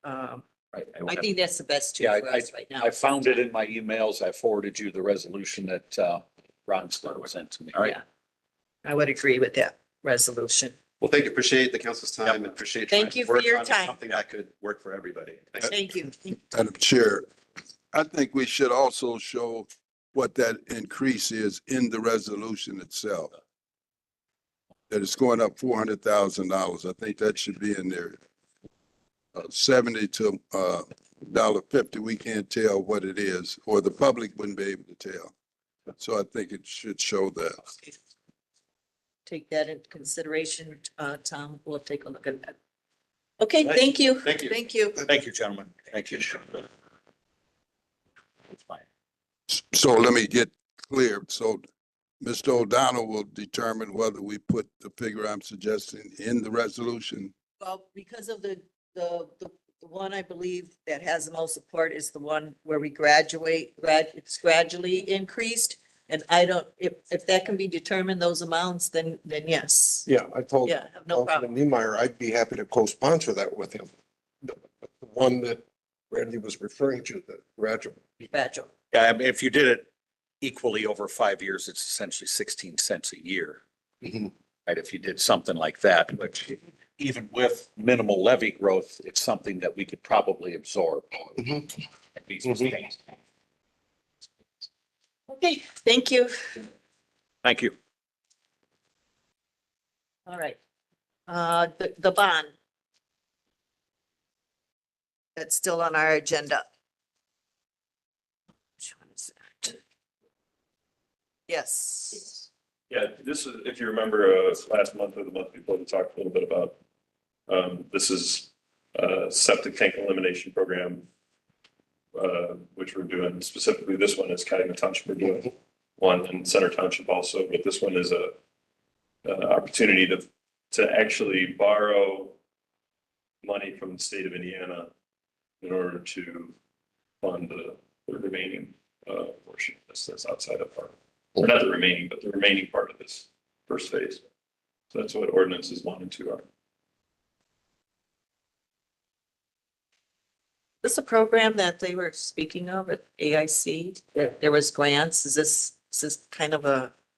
Right, I think that's the best Yeah, tool for us right now. I found it in my emails. I forwarded you the resolution that Ron Stone sent to me. All right. Yeah. I would agree with that resolution. Well, thank you. Appreciate the council's time and appreciate. Thank trying to you for work your on time. Something that could work for everybody. Thank you. Thank you. Madam Chair, I think we should also show what that increase is in the resolution itself. That it's going up $400,000. I think that should be in there. 70 to $1.50, we can't tell what it is, or the public wouldn't be able to tell. So I think it should show that. Take that into consideration, Tom. We'll take a look at that. Okay, thank you. Thank you. Thank you. Thank you, gentlemen. Thank you. So let me get clear. So Mr. O'Donnell will determine whether we put the figure I'm suggesting in the resolution. Well, because of the one I believe that has the most support is the one where we it's gradually increased. And I don't, if that can be determined, those amounts, then yes. Yeah, I told Yeah, have no problem. Councilman Niemeyer, I'd be happy to co-sponsor that with him. The one that Randy was referring to, the gradual. Gradual. Yeah, I mean, if you did it equally over 5 years, it's essentially 16 cents a year. Mhm. Right, if you did something like that, but even with minimal levy growth, it's something that we could probably absorb. At least sustain. Okay, thank you. Thank you. All right. The bond. That's still on our agenda. Which one is that? Yes. Yeah, this is, if you remember, last month or the month before, we talked a little bit about, this is septic tank elimination program, which we're doing. Specifically, this one is Calumet Township. We're doing one in Center Township also, but this one is an opportunity to actually borrow money from the state of Indiana in order to fund the remaining portion of this that's outside of our, or not the remaining, but the remaining part of this first phase. So that's what ordinances 1 and 2 are. This is a program that they were speaking of at AIC. There was grants. Is this kind of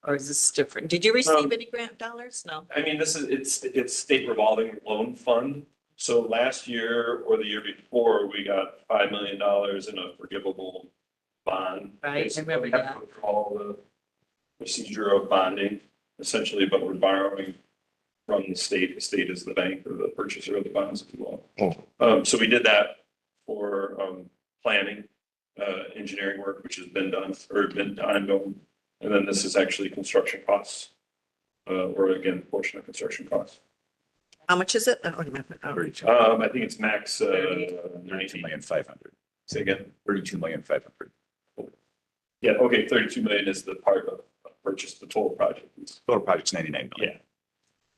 or is this different? Did you receive any grant dollars? No. I mean, it's state revolving loan fund. So last year or the year before, we got $5 million in a forgivable bond. Right, I Basically, remember we have to go through all the procedure of bonding essentially, but we're borrowing from the state. The state is the bank or the purchaser of the bonds, if you will. So we did that for planning, engineering work, which has been done or been ongoing. And then this is actually construction costs, or again, portion of construction costs. How much is it? I don't remember. I think it's max 32,500,000. Say again. 32,500,000. Yeah, okay, 32 million is the part of purchase, the total project. Total project's 99 million. Yeah.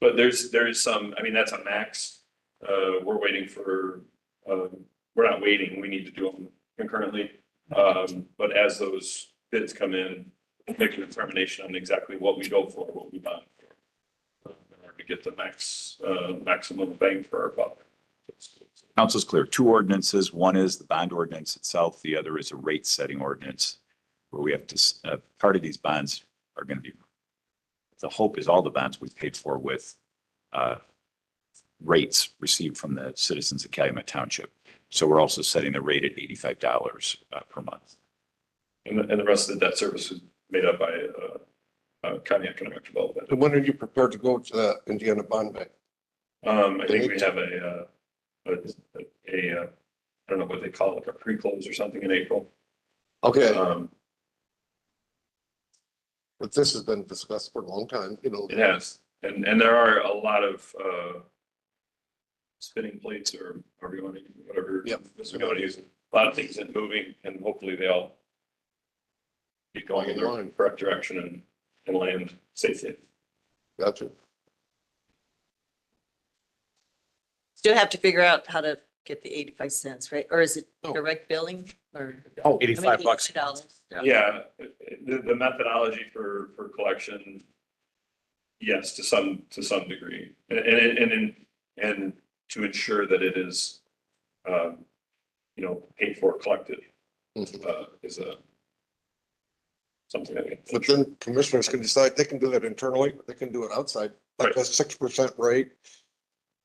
But there is some, I mean, that's a max. We're waiting for, we're not waiting, we need to do them concurrently. But as those bids come in, make a determination on exactly what we go for, what we buy for. In order to get the maximum bang for our buck. Council's clear. 2 ordinances. One is the bond ordinance itself. The other is a rate setting ordinance where we have to, part of these bonds are going to be, the hope is all the bonds we paid for with rates received from the citizens of Calumet Township. So we're also setting the rate at $85 per month. And the rest of the debt service is made up by county economic development. And when are you prepared to go to the Indiana Bond Bank? I think we have I don't know what they call it, a pre-close or something in April. Okay. But this has been discussed for a long time, you know. It has, and there are a lot of spinning plates or whatever you want to, whatever. Yep. This we want to use, a lot of things in moving, and hopefully they all keep going in the correct direction and land safely. Gotcha. Still have to figure out how to get the 85 cents, right? Or is it direct billing or? Oh, $85. $80. Yeah, the methodology for collection, yes, to some degree, and to ensure that it is, paid for, collected, is something that. But then commissioners can decide, they can do that internally, they can do it outside, like a 6% rate.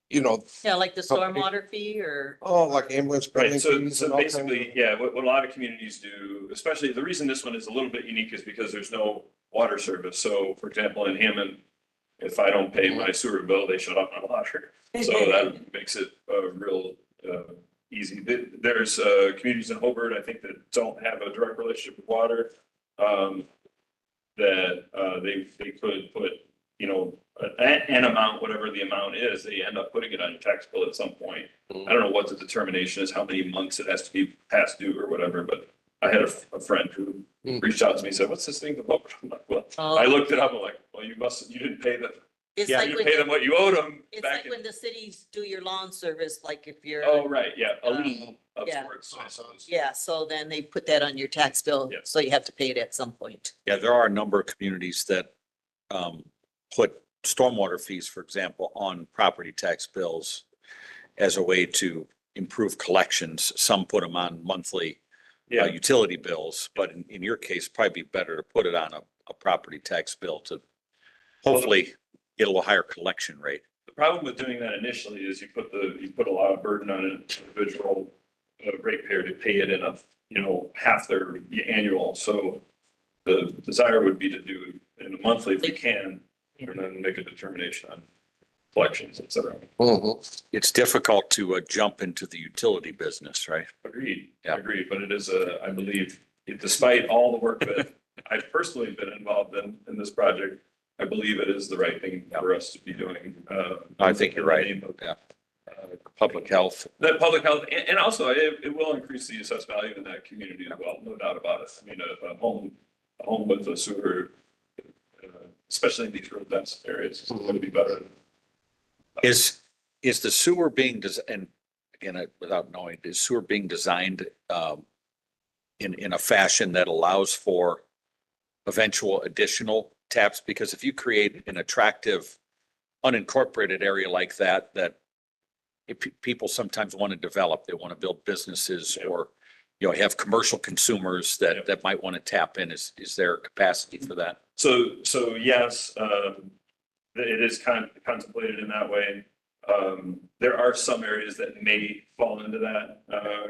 you know, Yeah, like the stormwater fee or, oh, like ambulance billing Right, so, fees so and all kinds of. basically, yeah, what a lot of communities do, especially the reason this one is a little bit unique is because there's no water service. So for example, in Hammond, if I don't pay my sewer bill, they shut off my water. So that makes it real easy. There's communities in Hobart, I think, that don't have a direct relationship with water. That they could put, you know, an amount, whatever the amount is, they end up putting it on your tax bill at some point. I don't know what the determination is, how many months it has to be past due or whatever, but I had a friend who reached out to me and said, what's this thing about? I'm like, well, I looked it up, I'm like, well, you didn't pay them. it's Yeah, like you when, pay them what you owed them it's back like in. when the cities do your lawn service, like if you're. Oh, right, yeah, a lien of yeah. sorts. I suppose. Yeah, so then they put that on your tax bill, Yeah. so you have to pay it at some point. Yeah, there are a number of communities that put stormwater fees, for example, on property tax bills as a way to improve collections. Some put them on monthly Yeah, utility bills, but in your case, probably be better to put it on a property tax bill to hopefully get a little higher collection rate. the problem with doing that initially is you put a lot of burden on an individual ratepayer to pay it in half their annual. So the desire would be to do it in a monthly if we can, and then make a determination on collections, et cetera. It's difficult to jump into the utility business, right? Agreed, Yeah. agreed, but it is I believe, despite all the work that I've personally been involved in this project, I believe it is the right thing for us to be doing. I think you're right. in the name of, Yeah. Public health. That public health, and also it will increase the assessed value in that community as well, no doubt about it. I mean, a home with a sewer, especially in these real dense areas, is going to be better. Is the sewer being and again, without knowing, is sewer being designed in a fashion that allows for eventual additional taps? Because if you create an attractive unincorporated area like that if people sometimes want to develop, they want to build businesses or, have commercial consumers that might want to tap in. Is there capacity for that? So yes, it is contemplated in that way. There are some areas that may fall into that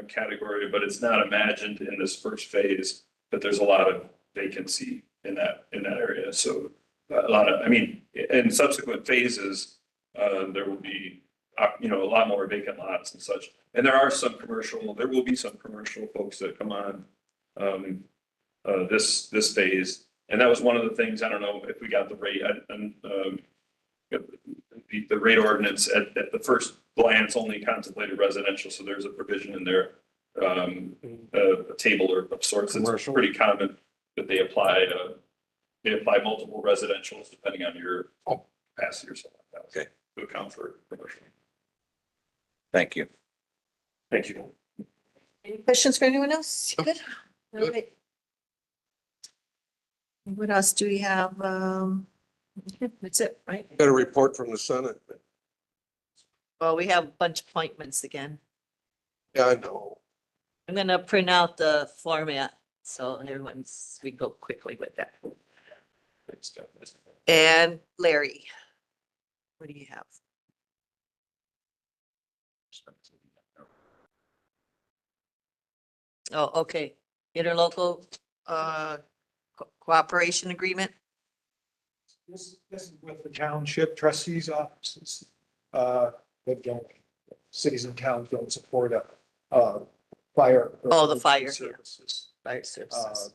category, but it's not imagined in this first phase that there's a lot of vacancy in that area. So a lot of, in subsequent phases, there will be a lot more vacant lots and such. And there will be some commercial folks that come on this phase. And that was one of the things, I don't know if we got the rate, the rate ordinance at the first glance only contemplated residential. So there's a provision in there, a table of sorts. It's pretty common that they apply multiple residentials depending on your capacity or something like that. Okay. To account for commercial. Thank you. Thank you. Any questions for anyone else? Good. All right. What else do we have? That's it, right? Got a report from the Senate. Well, we have a bunch of appointments again. Yeah, I know. I'm gonna print out the format, so we go quickly with that. And Larry, what do you have? Oh, okay. Interlocal, cooperation agreement. This is with the township trustees offices. Cities and towns don't support fire. Oh, the fire, yeah. Services. Fire services.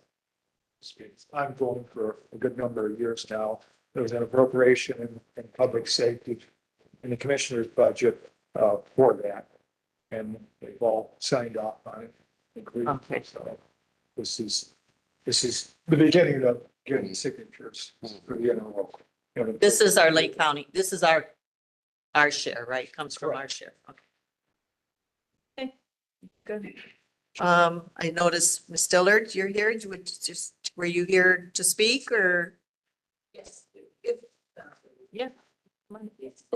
I'm going for a good number of years now. There was an appropriation in public safety in the commissioner's budget for that. And they've all signed off on it. Okay. So this is the beginning of getting signatures for the interlocal. This is our Lake County. This is our share, right? Comes from our share. Okay. Good. I noticed, Ms. Dillard, you're here. Were you here to speak or? Yes. Yeah.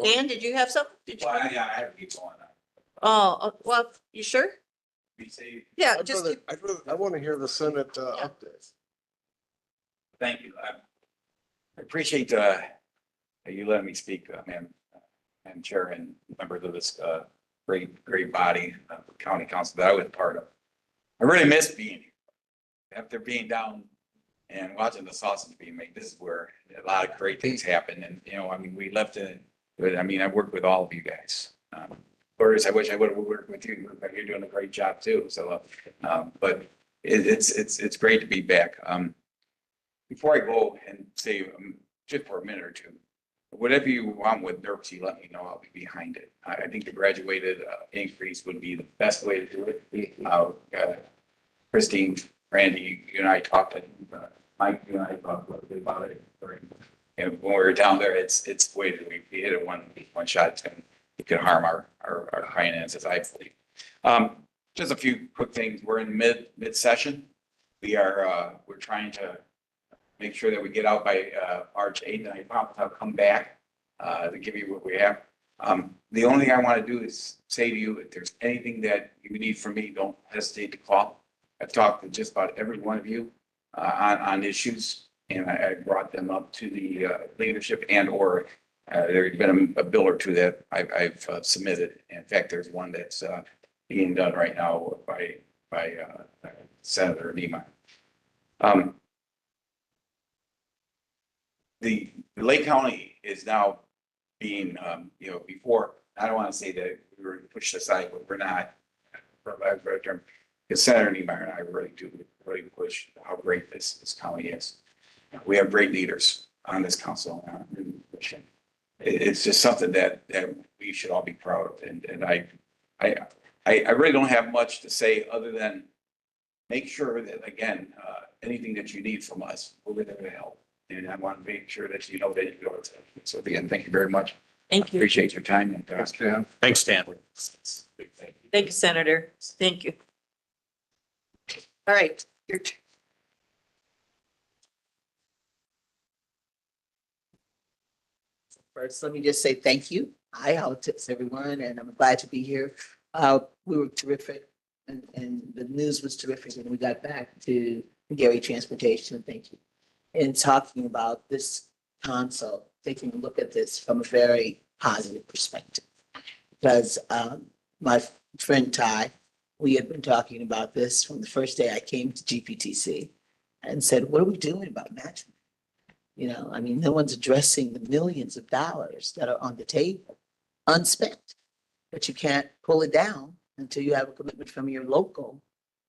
Dan, did you have something? Yeah, I have people on that. Oh, well, you sure? Yeah, just. I want to hear the Senate updates. Thank you. I appreciate you letting me speak, ma'am. and Chair and members of this great body, county council that I was part of. I really miss being here. After being down and watching the sausage being made, this is where a lot of great things happen. And, you know, I mean, we left it, but I mean, I worked with all of you guys. Of course, I wish I would have worked with you, but you're doing a great job too. So, but it's great to be back. Before I go and say, just for a minute or two, whatever you want with NERC, you let me know. I'll be behind it. I think the graduated increase would be the best way to do it. Christine, Randy, you and I talked, Mike, you and I talked a little bit about it. And when we were down there, it's the way that we hit it one shot and it could harm our finances, I believe. Just a few quick things. We're in mid session. We're trying to make sure that we get out by March 8th, and I promise I'll come back to give you what we have. The only thing I want to do is say to you, if there's anything that you need from me, don't hesitate to call. I've talked to just about every one of you on issues, and I brought them up to the leadership or there's been a bill or two that I've submitted. In fact, there's one that's being done right now by Senator Niemeyer. The Lake County is now being, you know, before, I don't want to say that we were pushed aside, but we're not, for lack of a better term, because Senator Niemeyer and I really push how great this county is. We have great leaders on this council. It's just something that we should all be proud of. And I really don't have much to say other than make sure that, again, anything that you need from us, we're there to help. And I want to make sure that you know that you go to. So again, thank you very much. Thank you. Appreciate your time. And, Thanks, Dan. thanks, Stan. Thank you, Senator. Thank you. All right, your turn. First, let me just say thank you. Hi, how tips everyone, and I'm glad to be here. We were terrific and the news was terrific when we got back to Gary Transportation. Thank you. In talking about this consult, taking a look at this from a very positive perspective. Because my friend Ty, we had been talking about this from the first day I came to GPTC and said, what are we doing about matching? You know, I mean, no one's addressing the millions of dollars that are on the table, unspent, but you can't pull it down until you have a commitment from your local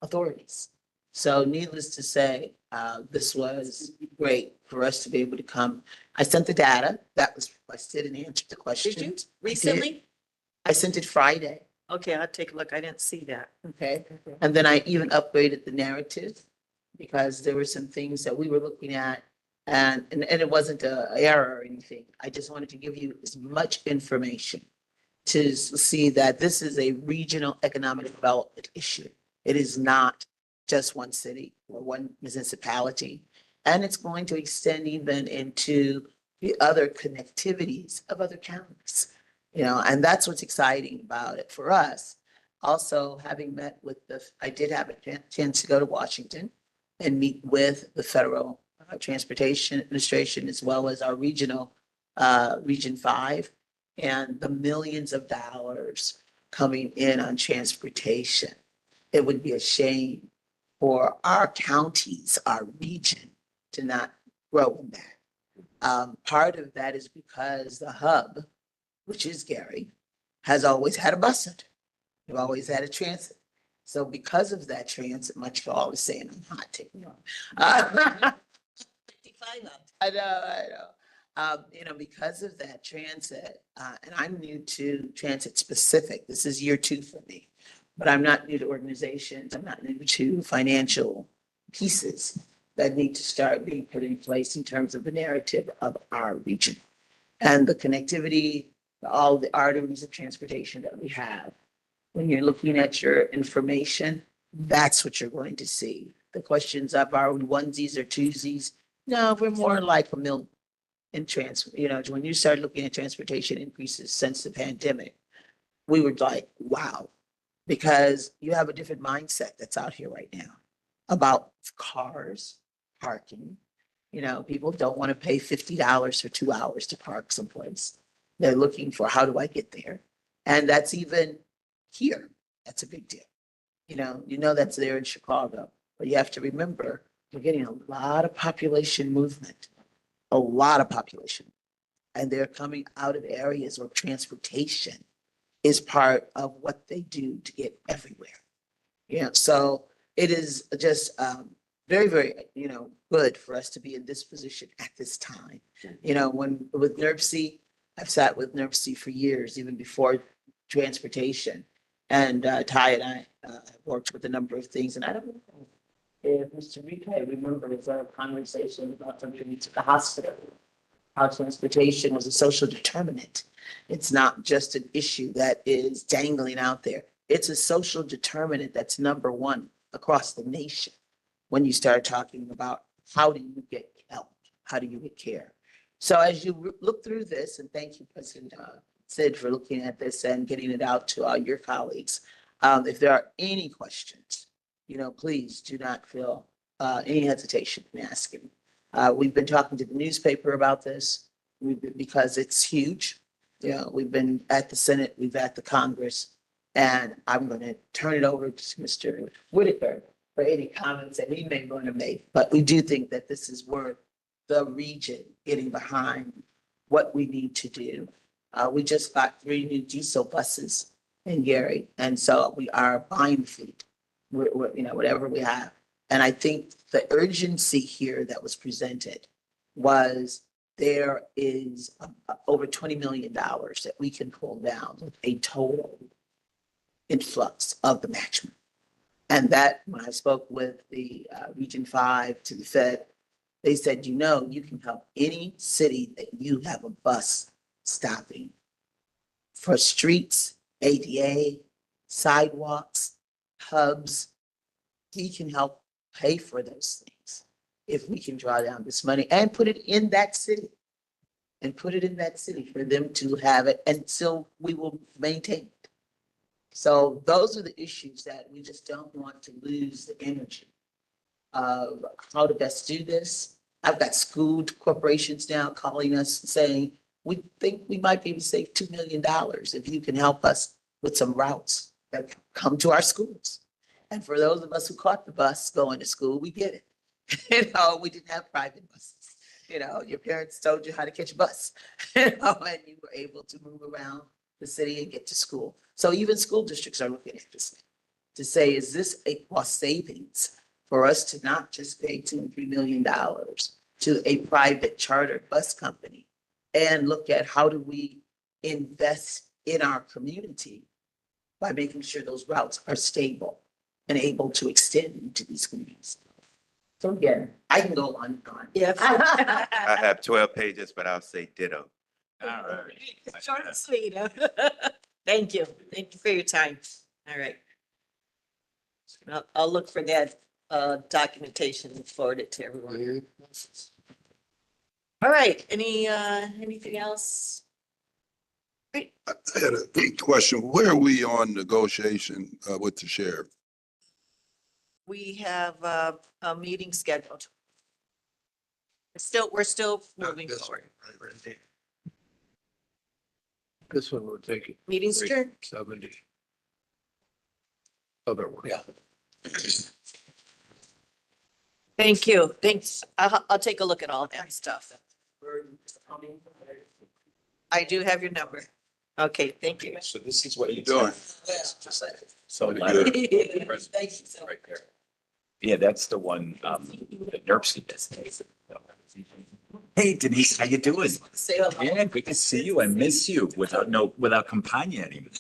authorities. So needless to say, this was great for us to be able to come. I sent the data that was requested and answered the question. Did you recently? I sent it Friday. Okay, I'll take a look. I didn't see that. Okay. And then I even upgraded the narrative because there were some things that we were looking at and it wasn't an error or anything. I just wanted to give you as much information to see that this is a regional economic development issue. It is not just one city or one municipality. And it's going to extend even into the other connectivities of other counties. You know, and that's what's exciting about it for us. Also, having met with I did have a chance to go to Washington and meet with the Federal Transportation Administration as well as our regional, Region 5, and the millions of dollars coming in on transportation. It would be a shame for our counties, our region, to not grow in that. Part of that is because the hub, which is Gary, has always had a bus center. We've always had a transit. So because of that transit, Montreal is saying I'm hot taking on. 55 up. I know. You know, because of that transit, and I'm new to transit specific. This is year 2 for me, but I'm not new to organizations. I'm not new to financial pieces that need to start being put in place in terms of the narrative of our region and the connectivity, all the arteries of transportation that we have. When you're looking at your information, that's what you're going to see. The questions of our onesies or twosies, no, we're more like a million in you know, when you start looking at transportation increases since the pandemic, we were like, wow, because you have a different mindset that's out here right now about cars, parking. You know, people don't want to pay $50 for 2 hours to park someplace. They're looking for, how do I get there? And that's even here. That's a big deal. You know that's there in Chicago, but you have to remember, we're getting a lot of population movement, a lot of population. And they're coming out of areas where transportation is part of what they do to get everywhere. So it is just very, very, good for us to be in this position at this time. When with NERC, I've sat with NERC for years, even before transportation. And Ty and I have worked with a number of things, and I don't know if Mr. Repay remembers our conversation about something to the hospital. How transportation was a social determinant. It's not just an issue that is dangling out there. It's a social determinant that's number one across the nation. When you start talking about how do you get help? How do you get care? So as you look through this, and thank you, President Sid, for looking at this and getting it out to all your colleagues. If there are any questions, please do not feel any hesitation in asking. We've been talking to the newspaper about this because it's huge. We've been at the Senate, we've at the Congress, and I'm going to turn it over to Mr. Whitaker for any comments that he may want to make. But we do think that this is worth the region getting behind what we need to do. We just got 3 new diesel buses in Gary, and so we are buying fleet, whatever we have. And I think the urgency here that was presented was there is over $20 million that we can pull down with a total influx of the matchment. And that, when I spoke with the Region 5 to the Fed, they said, you can help any city that you have a bus stopping for streets, ADA, sidewalks, hubs. We can help pay for those things if we can draw down this money and put it in that city. For them to have it, and so we will maintain it. So those are the issues that we just don't want to lose the energy of how to best do this. I've got school corporations now calling us saying, we think we might be able to save $2 million if you can help us with some routes that come to our schools. And for those of us who caught the bus going to school, we get it. We didn't have private buses. Your parents told you how to catch a bus, and you were able to move around the city and get to school. So even school districts are looking at this to say, is this a cost savings for us to not just pay $2 and $3 million to a private charter bus company, and look at how do we invest in our community by making sure those routes are stable and able to extend into these communities. So again, I can go on and on. Yes. I have 12 pages, but I'll say ditto. All right. Short and sweet. Thank you. Thank you for your time. All right. I'll look for that documentation and forward it to everyone. All right. Anything else? Great. I had a question. Where are we on negotiation with the sheriff? We have a meeting scheduled. We're still moving forward. This one we're taking. Meeting's adjourned. 70. Other one. Yeah. Thank you. Thanks. I'll take a look at all that stuff. I do have your number. Okay, thank you. So this is what you doing? So Pretty letter. Thank you so much. Right there. Yeah, that's the one, that NERC does. Hey Denise, how you doing? Say hello. Yeah, good to see you. I miss you without Campagna anymore.